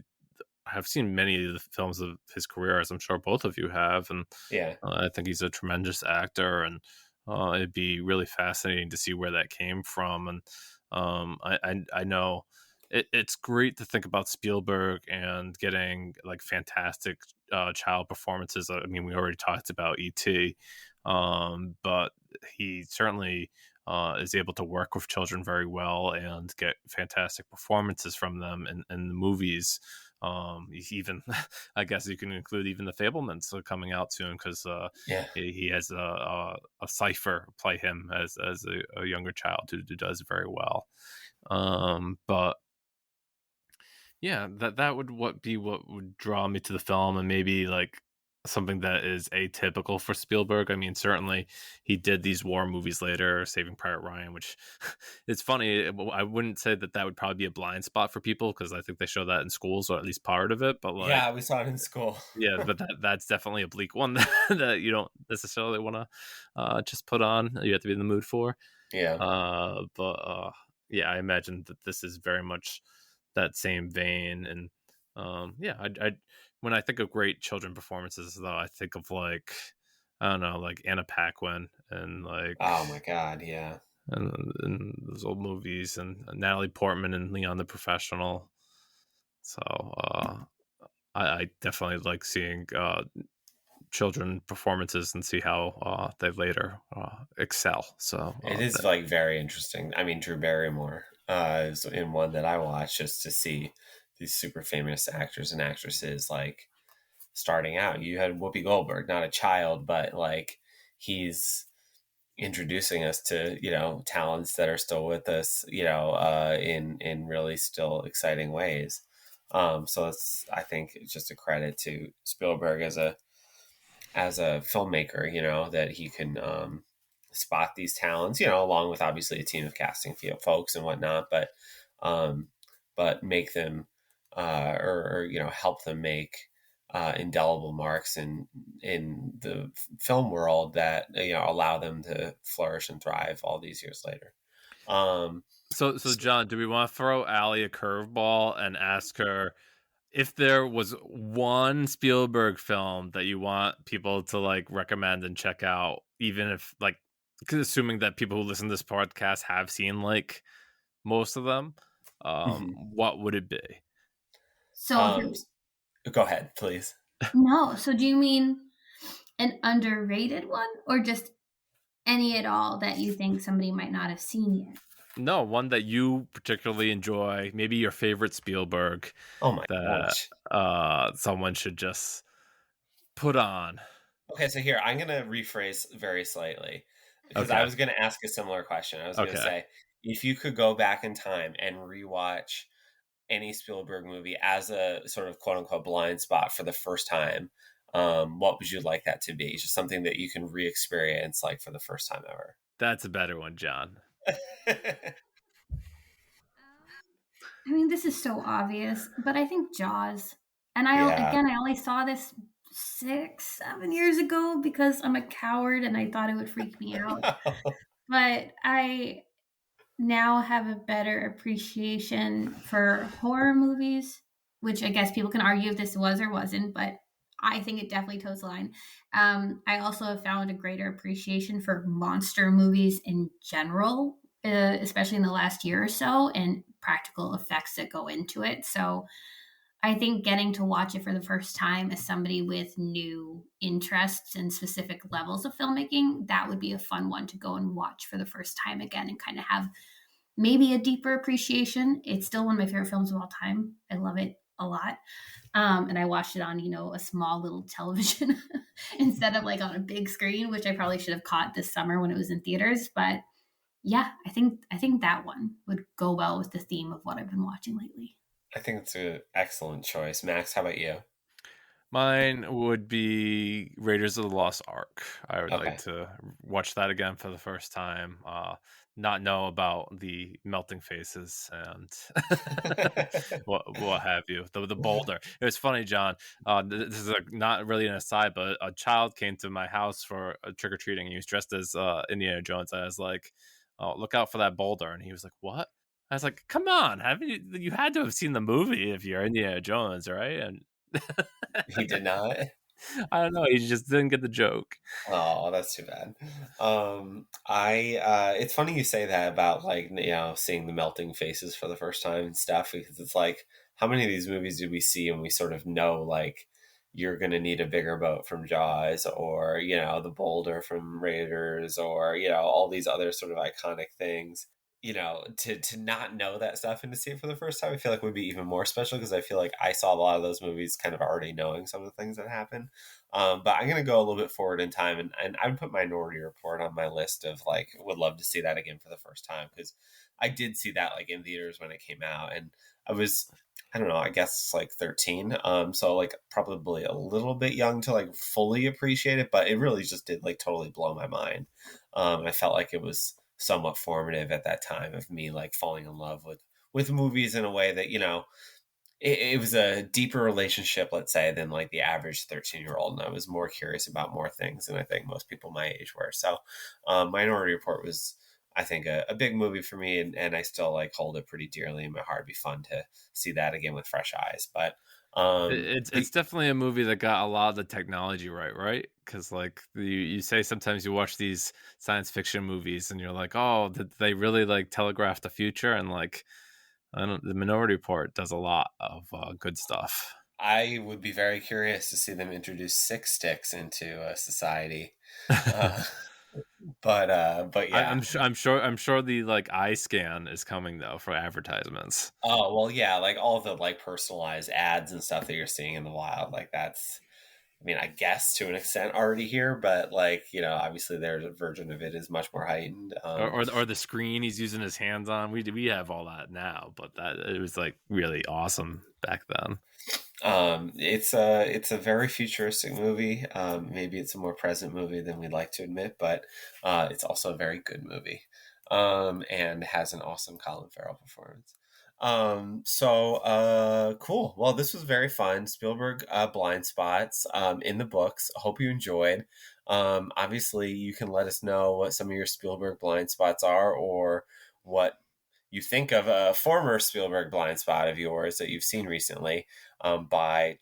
have seen many of the films of his career, as I'm sure both of you have, and Yeah. I think he's a tremendous actor, and it'd be really fascinating to see where that came from. And I know it's great to think about Spielberg and getting like fantastic child performances. I mean, we already talked about E.T., but he certainly is able to work with children very well and get fantastic performances from them in the movies. Even I guess you can include even the Fabelmans coming out soon, because Yeah. he has a Cipher play him as a younger child who does very well. But yeah, that would what would draw me to the film, and maybe like something that is atypical for Spielberg. I mean, certainly he did these war movies later, Saving Private Ryan, which it's funny. I wouldn't say that would probably be a blind spot for people, because I think they show that in schools, or at least part of it. But like, Yeah, we saw it in school. yeah, but that's definitely a bleak one that you don't necessarily want to just put on. You have to be in the mood for. Yeah. But yeah, I imagine that this is very much that same vein. And yeah, I when I think of great children performances, though, I think of like, I don't know, like Anna Paquin and like, Oh my God. Yeah. and those old movies, and Natalie Portman and Leon the Professional. So I definitely like seeing children performances and see how they later excel. So It is like very interesting. I mean, Drew Barrymore is in one that I watched just to see these super famous actors and actresses like starting out. You had Whoopi Goldberg, not a child, but like he's introducing us to talents that are still with us, in really still exciting ways. So it's, I think it's just a credit to Spielberg as a filmmaker, that he can spot these talents, along with obviously a team of casting folks and whatnot, um, but make them or help them make indelible marks in the film world that allow them to flourish and thrive all these years later. So John, do we want to throw Allie a curveball and ask her if there was one Spielberg film that you want people to like recommend and check out, even if like, assuming that people who listen to this podcast have seen like most of them, what would it be? So go ahead, please. No, so do you mean an underrated one, or just any at all that you think somebody might not have seen yet? No, one that you particularly enjoy, maybe your favorite Spielberg. Oh my gosh. Someone should just put on. Okay, so here, I'm going to rephrase very slightly, because I was going to ask a similar question. I was going to say, if you could go back in time and rewatch any Spielberg movie as a sort of quote unquote blind spot for the first time, what would you like that to be? Just something that you can re-experience like for the first time ever. That's a better one, John. I mean, this is so obvious, but I think Jaws. And I only saw this 6-7 years ago because I'm a coward and I thought it would freak me out. But I now have a better appreciation for horror movies, which I guess people can argue if this was or wasn't, but I think it definitely toes the line. I also have found a greater appreciation for monster movies in general, especially in the last year or so, and practical effects that go into it. So I think getting to watch it for the first time as somebody with new interests and specific levels of filmmaking, that would be a fun one to go and watch for the first time again and kind of have maybe a deeper appreciation. It's still one of my favorite films of all time. I love it a lot. And I watched it on, a small little television instead of like on a big screen, which I probably should have caught this summer when it was in theaters. But yeah, I think that one would go well with the theme of what I've been watching lately. I think it's an excellent choice. Max, how about you? Mine would be Raiders of the Lost Ark. I would like to watch that again for the first time. Not know about the melting faces and what have you. The boulder. It was funny, John. This is not really an aside, but a child came to my house for trick or treating. He was dressed as Indiana Jones. I was like, "Oh, look out for that boulder!" And he was like, "What?" I was like, "Come on, haven't you had to have seen the movie if you're Indiana Jones, right?" And he did not. I don't know. He just didn't get the joke. Oh, that's too bad. It's funny you say that about like, seeing the melting faces for the first time and stuff, because it's like, how many of these movies do we see and we sort of know like you're going to need a bigger boat from Jaws, or, the boulder from Raiders, or, all these other sort of iconic things. To not know that stuff and to see it for the first time, I feel like would be even more special, because I feel like I saw a lot of those movies kind of already knowing some of the things that happen. But I'm going to go a little bit forward in time, and I would put Minority Report on my list of like, would love to see that again for the first time, because I did see that like in theaters when it came out, and I was, I don't know, I guess like 13. So like probably a little bit young to like fully appreciate it, but it really just did like totally blow my mind. I felt like it was somewhat formative at that time of me like falling in love with movies in a way that, it was a deeper relationship, let's say, than like the average 13-year-old. And I was more curious about more things than I think most people my age were. So Minority Report was, I think, a big movie for me, and I still like hold it pretty dearly in my heart. It'd be fun to see that again with fresh eyes. But it's definitely a movie that got a lot of the technology right? Because like you say, sometimes you watch these science fiction movies and you're like, oh, did they really like telegraph the future? And like, the Minority Report does a lot of good stuff. I would be very curious to see them introduce Six Sticks into society. But yeah, I'm sure the like eye scan is coming though for advertisements. Oh well, yeah, like all the like personalized ads and stuff that you're seeing in the wild, like that's, I mean, I guess to an extent already here, but like, obviously their version of it is much more heightened. Or the screen he's using his hands on. We have all that now, but that it was like really awesome back then. It's a very futuristic movie. Maybe it's a more present movie than we'd like to admit, but it's also a very good movie. And has an awesome Colin Farrell performance. Cool. Well, this was very fun. Spielberg blind spots in the books. Hope you enjoyed. Obviously, you can let us know what some of your Spielberg blind spots are, or what you think of a former Spielberg blind spot of yours that you've seen recently, by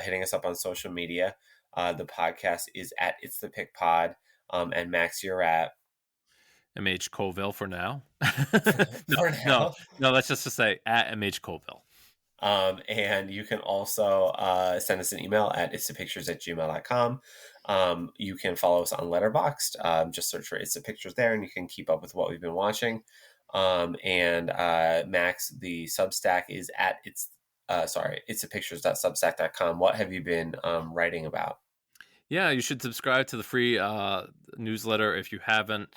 hitting us up on social media. The podcast is at It's the Pick Pod. And Max, you're at MH Colville for now. for now. No, that's just to say at MH Colville. And you can also send us an email at itsthepictures@gmail.com. You can follow us on Letterboxd. Just search for It's the Pictures there, and you can keep up with what we've been watching. And Max, the Substack is at itsthepictures.substack.com. What have you been writing about? Yeah, you should subscribe to the free newsletter if you haven't.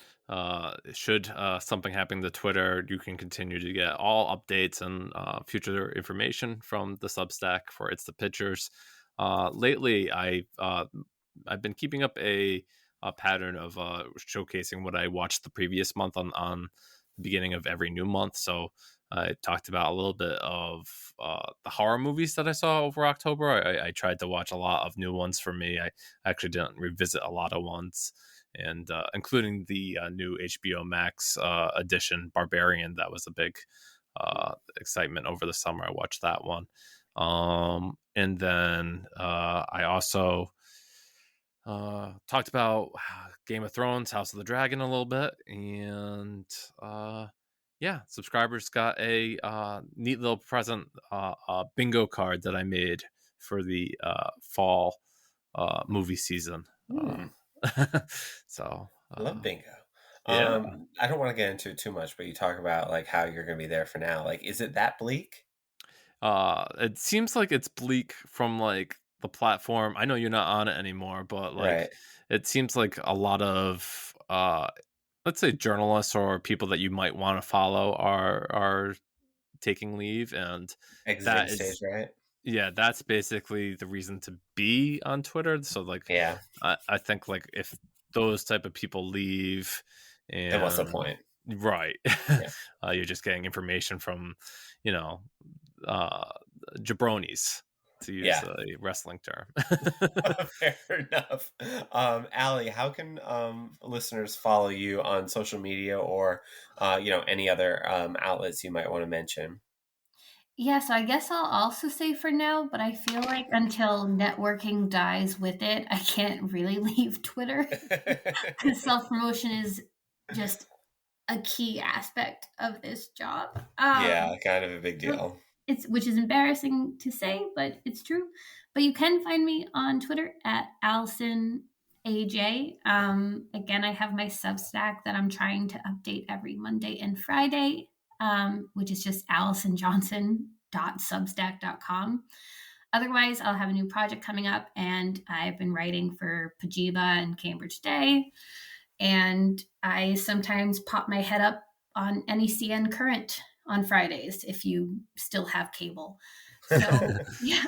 Should something happen to Twitter, you can continue to get all updates and future information from the Substack for It's the Pictures. Lately, I've been keeping up a pattern of showcasing what I watched the previous month on the beginning of every new month. So I talked about a little bit of the horror movies that I saw over October. I tried to watch a lot of new ones for me. I actually didn't revisit a lot of ones, and including the new HBO Max edition, Barbarian. That was a big excitement over the summer. I watched that one. And then I also talked about Game of Thrones, House of the Dragon a little bit, and yeah, subscribers got a neat little present, bingo card that I made for the fall movie season. So I love bingo. Yeah. I don't want to get into it too much, but you talk about like how you're going to be there for now. Like, is it that bleak? It seems like it's bleak from like the platform. I know you're not on it anymore, but like Right. it seems like a lot of let's say journalists or people that you might want to follow are taking leave, and Exiting stage, right? Yeah, that's basically the reason to be on Twitter. So like, yeah, I think like if those type of people leave, and then what's the point? Right. Yeah. You're just getting information from, jabronis, to use a wrestling term. Fair enough. Allie, how can listeners follow you on social media or any other outlets you might want to mention? Yeah, so I guess I'll also say for now, but I feel like until networking dies with it, I can't really leave Twitter because self-promotion is just a key aspect of this job. Yeah, kind of a big deal. Which is embarrassing to say, but it's true. But you can find me on Twitter at Allison AJ. Again, I have my Substack that I'm trying to update every Monday and Friday, which is just allisonjohnson.substack.com. Otherwise, I'll have a new project coming up, and I've been writing for Pajiba and Cambridge Day. And I sometimes pop my head up on NECN Current on Fridays if you still have cable. So yeah,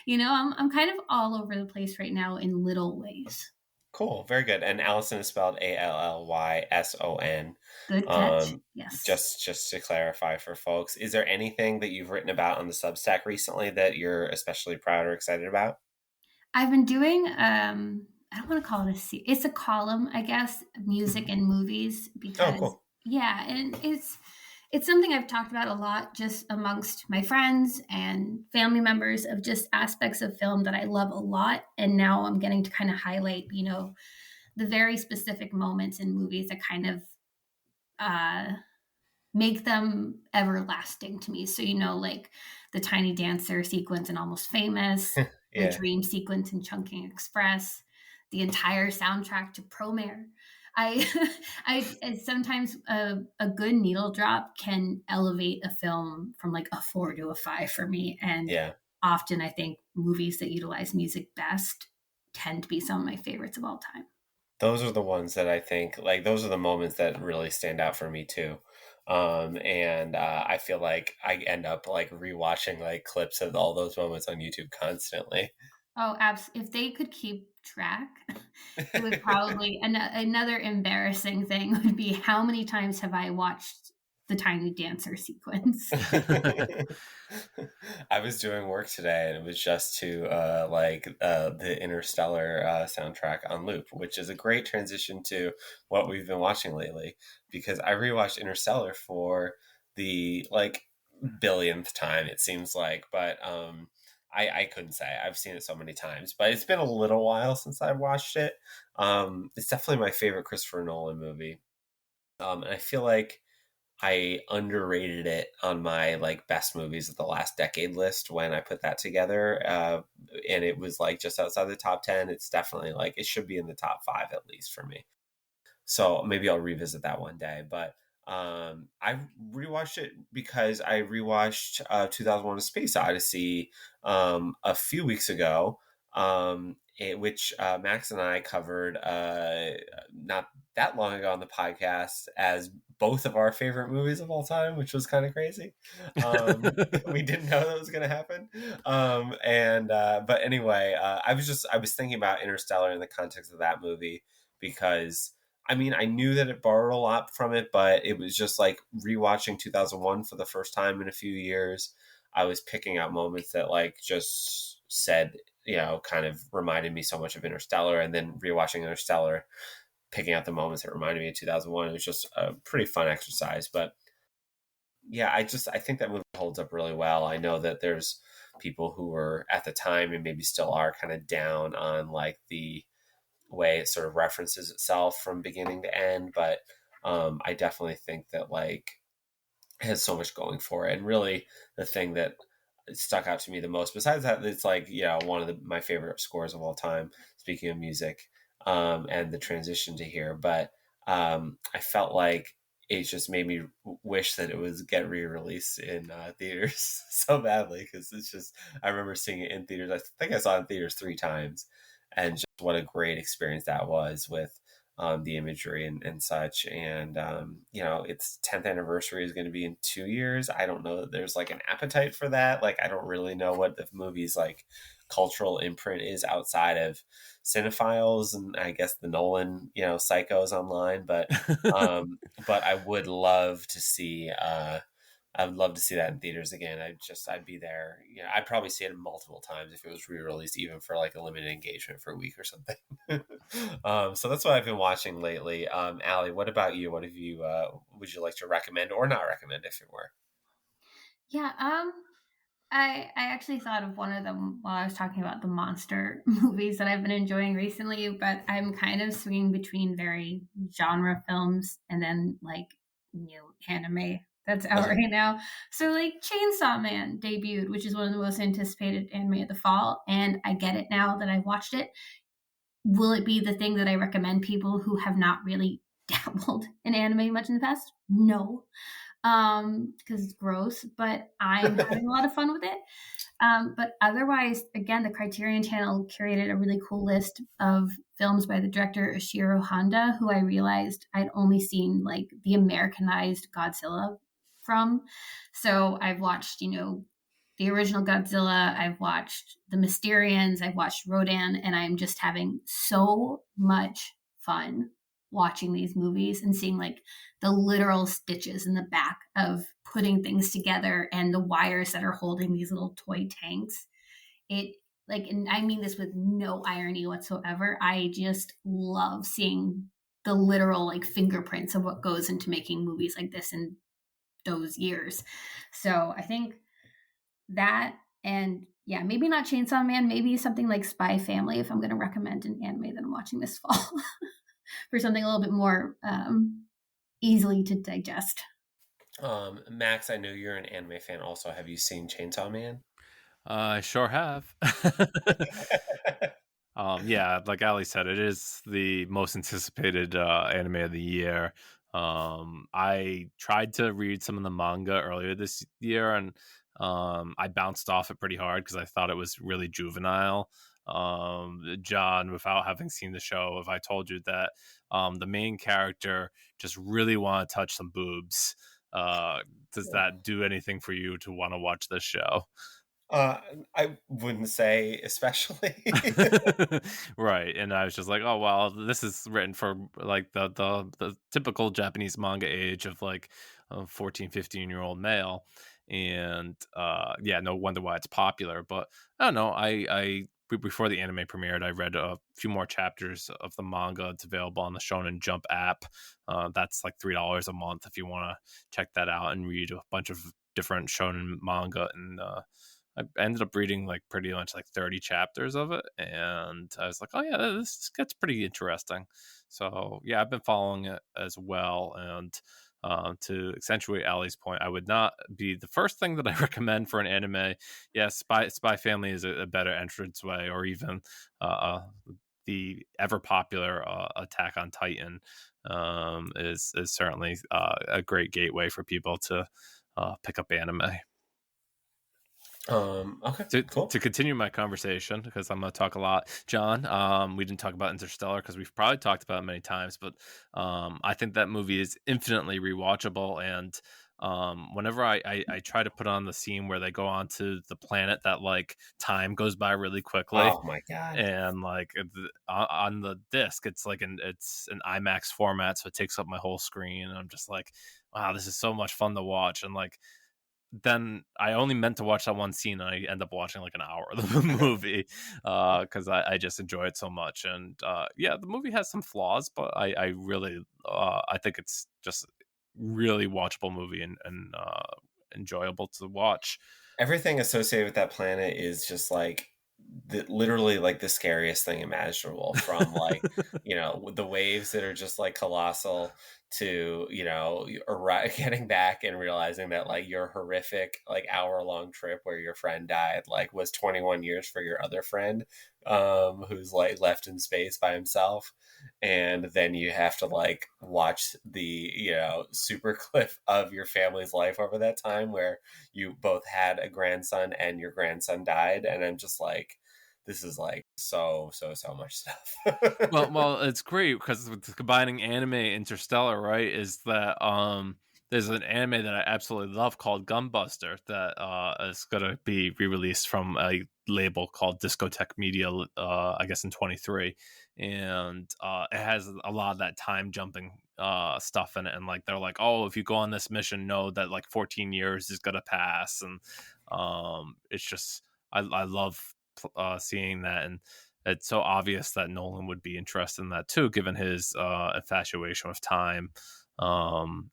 I'm kind of all over the place right now in little ways. Cool, very good. And Allison is spelled ALLYSON. Good catch. Yes. Just to clarify for folks, is there anything that you've written about on the Substack recently that you're especially proud or excited about? I've been doing I don't want to call it it's a column, I guess, music and movies, because cool. Yeah, and it's something I've talked about a lot just amongst my friends and family members, of just aspects of film that I love a lot. And now I'm getting to kind of highlight, the very specific moments in movies that kind of make them everlasting to me. So, like the Tiny Dancer sequence in Almost Famous, the dream sequence in Chungking Express, the entire soundtrack to Promare. I sometimes a good needle drop can elevate a film from like a 4 to a 5 for me. And often I think movies that utilize music best tend to be some of my favorites of all time. Those are the ones that I think, like, those are the moments that really stand out for me too. And I feel like I end up like rewatching like clips of all those moments on YouTube constantly. Oh, absolutely. If they could keep track, it would probably another embarrassing thing would be how many times have I watched the Tiny Dancer sequence. I was doing work today, and it was just to the Interstellar soundtrack on loop, which is a great transition to what we've been watching lately, because I rewatched Interstellar for the like billionth time, it seems like, but I couldn't say. I've seen it so many times, but it's been a little while since I watched it. It's definitely my favorite Christopher Nolan movie. And I feel like I underrated it on my like best movies of the last decade list when I put that together. And it was like just outside the top 10. It's definitely like, it should be in the top 5 at least for me. So maybe I'll revisit that one day. But I rewatched it because I rewatched 2001: A Space Odyssey a few weeks ago, which Max and I covered not that long ago on the podcast as both of our favorite movies of all time, which was kind of crazy. We didn't know that was going to happen. But anyway, I was thinking about Interstellar in the context of that movie because I mean, I knew that it borrowed a lot from it, but it was just like rewatching 2001 for the first time in a few years. I was picking out moments that like just said, kind of reminded me so much of Interstellar, and then rewatching Interstellar, picking out the moments that reminded me of 2001. It was just a pretty fun exercise. But yeah, I think that movie holds up really well. I know that there's people who were at the time and maybe still are kind of down on like the way it sort of references itself from beginning to end, but I definitely think that like it has so much going for it. And really the thing that stuck out to me the most, besides that, it's like one of my favorite scores of all time, speaking of music, and the transition to here, but I felt like it just made me wish that it was get re-released in theaters so badly, because it's just, I remember seeing it in theaters. I think I saw it in theaters 3 times, and just what a great experience that was with the imagery and such. And its 10th anniversary is going to be in 2 years. I don't know that there's like an appetite for that. Like, I don't really know what the movie's like cultural imprint is outside of cinephiles and I guess the Nolan psychos online, but I would love to see I would love to see that in theaters again. I'd be there. I'd probably see it multiple times if it was re-released, even for like a limited engagement for a week or something. So that's what I've been watching lately. Allie, what about you? What have you? Would you like to recommend or not recommend if it were? Yeah. I actually thought of one of them while I was talking about the monster movies that I've been enjoying recently, but I'm kind of swinging between very genre films and then like new anime that's out right now. So like Chainsaw Man debuted, which is one of the most anticipated anime of the fall, and I get it now that I've watched it. Will it be the thing that I recommend people who have not really dabbled in anime much in the past? No, because it's gross, but I'm having a lot of fun with it. But otherwise, again, the Criterion Channel curated a really cool list of films by the director Ishiro Honda, who I realized I'd only seen like the Americanized Godzilla from. So I've watched, the original Godzilla, I've watched The Mysterians, I've watched Rodan, and I'm just having so much fun watching these movies and seeing like the literal stitches in the back of putting things together and the wires that are holding these little toy tanks. It like, and I mean this with no irony whatsoever, I just love seeing the literal like fingerprints of what goes into making movies like this in those years. So I think that, and yeah, maybe not Chainsaw Man, maybe something like Spy Family if I'm going to recommend an anime that I'm watching this fall for something a little bit more easily to digest. Max, I know you're an anime fan also. Have you seen Chainsaw Man? I sure have. Yeah, like Ali said, it is the most anticipated anime of the year. I tried to read some of the manga earlier this year, and I bounced off it pretty hard because I thought it was really juvenile. John, without having seen the show, if I told you that the main character just really want to touch some boobs, does that do anything for you to want to watch this show? I wouldn't say especially. Right, and I was just like, oh well, this is written for like the typical Japanese manga age of like a 14 15-year-old male, and yeah, no wonder why it's popular. But I don't know, I before the anime premiered, I read a few more chapters of the manga. It's available on the Shonen Jump app. That's like $3 a month if you want to check that out and read a bunch of different shonen manga. And I ended up reading like pretty much like 30 chapters of it, and I was like, oh yeah, this gets pretty interesting. So yeah, I've been following it as well. And to accentuate Ali's point, I would not be the first thing that I recommend for an anime. Yes, Spy Family is a better entranceway, or even the ever popular Attack on Titan is certainly a great gateway for people to pick up anime. Okay, cool. To continue my conversation, because I'm going to talk a lot, John, we didn't talk about Interstellar because we've probably talked about it many times, but I think that movie is infinitely rewatchable. And whenever I try to put on the scene where they go onto the planet, that like time goes by really quickly. Oh my God. And like on the disc, it's an IMAX format, so it takes up my whole screen, and I'm just like, wow, this is so much fun to watch. And like, then I only meant to watch that one scene, and I end up watching like an hour of the movie because I just enjoy it so much. And yeah, the movie has some flaws, but I really I think it's just really watchable movie and enjoyable to watch. Everything associated with that planet is just like literally like the scariest thing imaginable, from like the waves that are just like colossal to getting back and realizing that like your horrific like hour-long trip where your friend died like was 21 years for your other friend who's like left in space by himself, and then you have to like watch the super clip of your family's life over that time where you both had a grandson and your grandson died. And I'm just like, this is like so much stuff. well, it's great because with combining anime Interstellar, right, is that there's an anime that I absolutely love called Gunbuster that is going to be re-released from a label called Discotek Media, I guess in 23, and it has a lot of that time jumping stuff in it, and like they're like, oh, if you go on this mission, know that like 14 years is going to pass, and it's just I love seeing that, and it's so obvious that Nolan would be interested in that too, given his infatuation with time.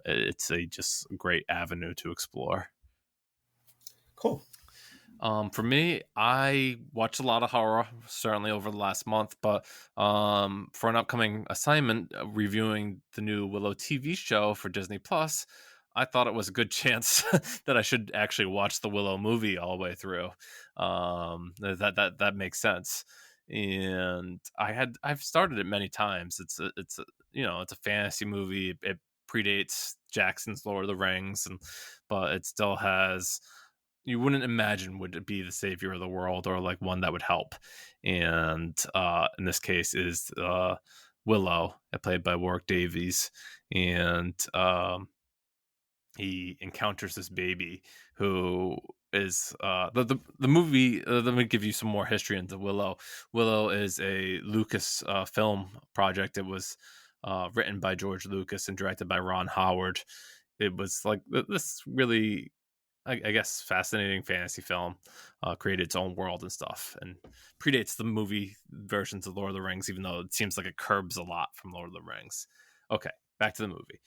It's a just great avenue to explore. Cool. For me, I watched a lot of horror, certainly over the last month, but for an upcoming assignment reviewing the new Willow TV show for Disney Plus, I thought it was a good chance that I should actually watch the Willow movie all the way through. That makes sense. And I've started it many times. It's a fantasy movie. It predates Jackson's Lord of the Rings, but it still has, you wouldn't imagine would it be the savior of the world or like one that would help. And in this case is Willow, played by Warwick Davies, and he encounters this baby who is the movie. Let me give you some more history into Willow. Willow is a Lucas film project. It was written by George Lucas and directed by Ron Howard. It was like this really, I guess, fascinating fantasy film, created its own world and stuff, and predates the movie versions of Lord of the Rings, even though it seems like it curbs a lot from Lord of the Rings. Okay, back to the movie.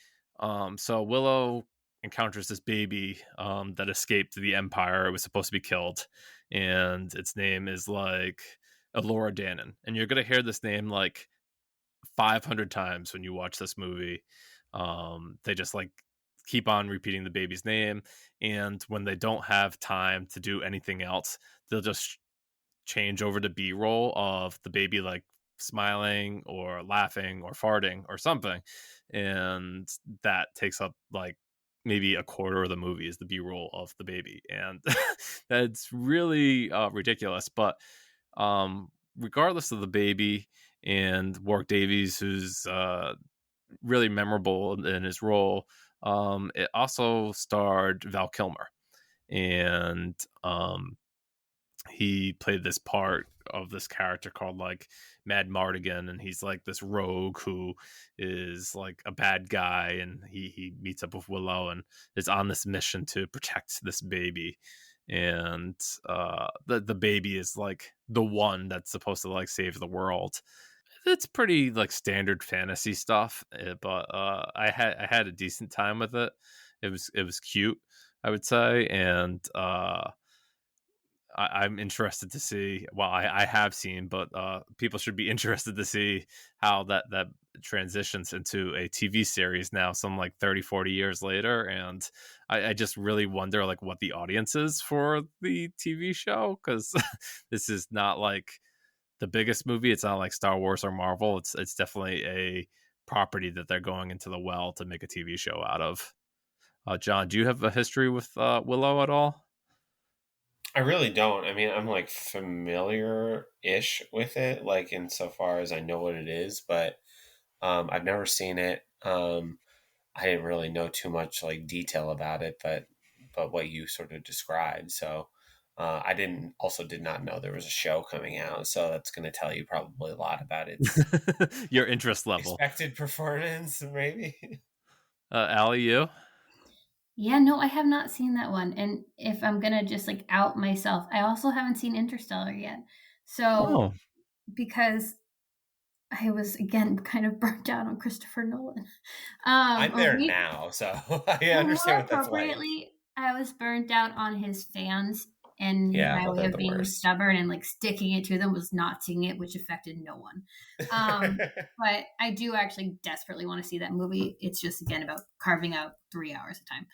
So Willow encounters this baby that escaped the Empire. It was supposed to be killed, and its name is like Elora Danan, and you're gonna hear this name like 500 times when you watch this movie. They just like keep on repeating the baby's name, and when they don't have time to do anything else, they'll just change over to B-roll of the baby like smiling or laughing or farting or something, and that takes up like maybe a quarter of the movie is the B-roll of the baby, and that's really ridiculous. But regardless of the baby and Warwick Davies, who's really memorable in his role, it also starred Val Kilmer, and he played this part of this character called like Mad Mardigan, and he's like this rogue who is like a bad guy, and he meets up with Willow and is on this mission to protect this baby. and the baby is like the one that's supposed to like save the world. It's pretty like standard fantasy stuff, but I had a decent time with it. It was cute, I would say, and I'm interested to see. Well, I have seen, but people should be interested to see how that transitions into a TV series now, some like 30, 40 years later. And I just really wonder like what the audience is for the TV show, because this is not like the biggest movie. It's not like Star Wars or Marvel. It's definitely a property that they're going into the well to make a TV show out of. John, do you have a history with Willow at all? I really don't. I mean, I'm like familiar-ish with it, like insofar as I know what it is, but I've never seen it. I didn't really know too much like detail about it, but what you sort of described. So I did not know there was a show coming out. So that's going to tell you probably a lot about its your interest level, expected performance, maybe. Allie, you? Yeah, no, I have not seen that one. And if I'm gonna just like out myself, I also haven't seen Interstellar yet. So because I was again kind of burnt out on Christopher Nolan. I'm there now, so I understand what that's like. I was burnt out on his fans, and my way of being stubborn and like sticking it to them was not seeing it, which affected no one. But I do actually desperately want to see that movie. It's just again about carving out 3 hours of time.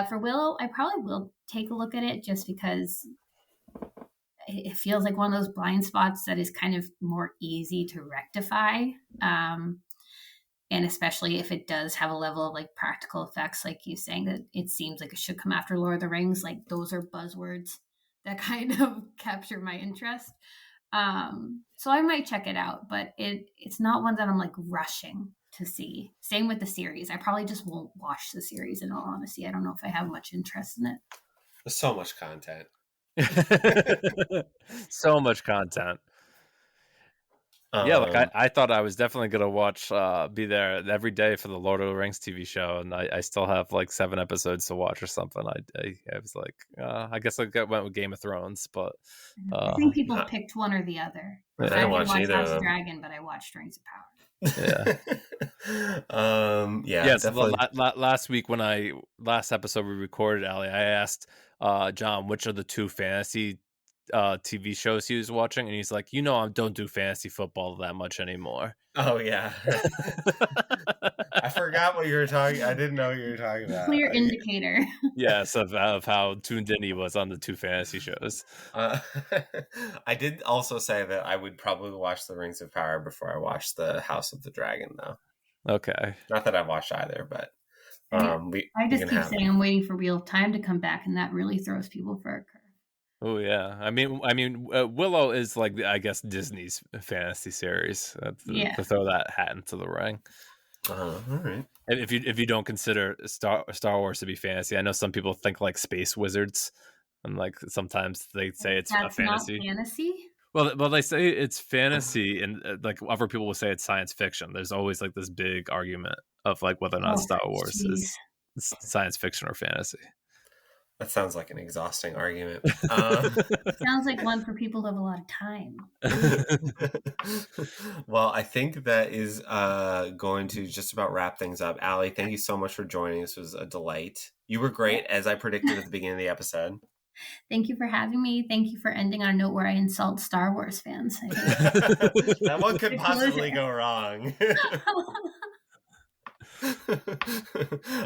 For Willow, I probably will take a look at it just because it feels like one of those blind spots that is kind of more easy to rectify. And especially if it does have a level of like practical effects, like you saying that it seems like it should come after Lord of the Rings. Like those are buzzwords that kind of capture my interest. So I might check it out, but it's not one that I'm like rushing to see. Same with the series. I probably just won't watch the series in all honesty. I don't know if I have much interest in it. There's so much content. So much content. Yeah, like I thought I was definitely gonna watch, be there every day for the Lord of the Rings TV show, and I still have like 7 episodes to watch or something. I was like, I guess I went with Game of Thrones, but I think people picked one or the other. I didn't watch either House of of them. Dragon, but I watched Rings of Power. Yeah. So last week last episode we recorded, Ali, I asked John which of the 2 fantasy TV shows he was watching, and he's like, I don't do fantasy football that much anymore. Oh yeah. I forgot what you were talking. I didn't know what you were talking about. Clear indicator. Yes, of how tuned in he was on the 2 fantasy shows. I did also say that I would probably watch the Rings of Power before I watched the House of the Dragon, though. Okay. Not that I've watched either, but I just keep saying I'm waiting for Wheel of Time to come back, and that really throws people for a curve. Oh yeah, I mean, Willow is like, I guess, Disney's fantasy series. To throw that hat into the ring. All right. And if you don't consider Star Wars to be fantasy, I know some people think like space wizards, and like sometimes they say it's a fantasy. Not fantasy. Well, they say it's fantasy, and like other people will say it's science fiction. There's always like this big argument of like whether or not Star Wars is science fiction or fantasy. That sounds like an exhausting argument. It sounds like one for people who have a lot of time. Well, I think that is going to just about wrap things up. Allie, thank you so much for joining. This was a delight. You were great, as I predicted at the beginning of the episode. Thank you for having me. Thank you for ending on a note where I insult Star Wars fans. That one could possibly go wrong.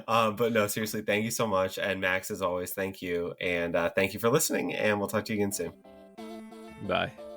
But no, seriously, thank you so much. And Max, as always, thank you. And thank you for listening. And we'll talk to you again soon. Bye.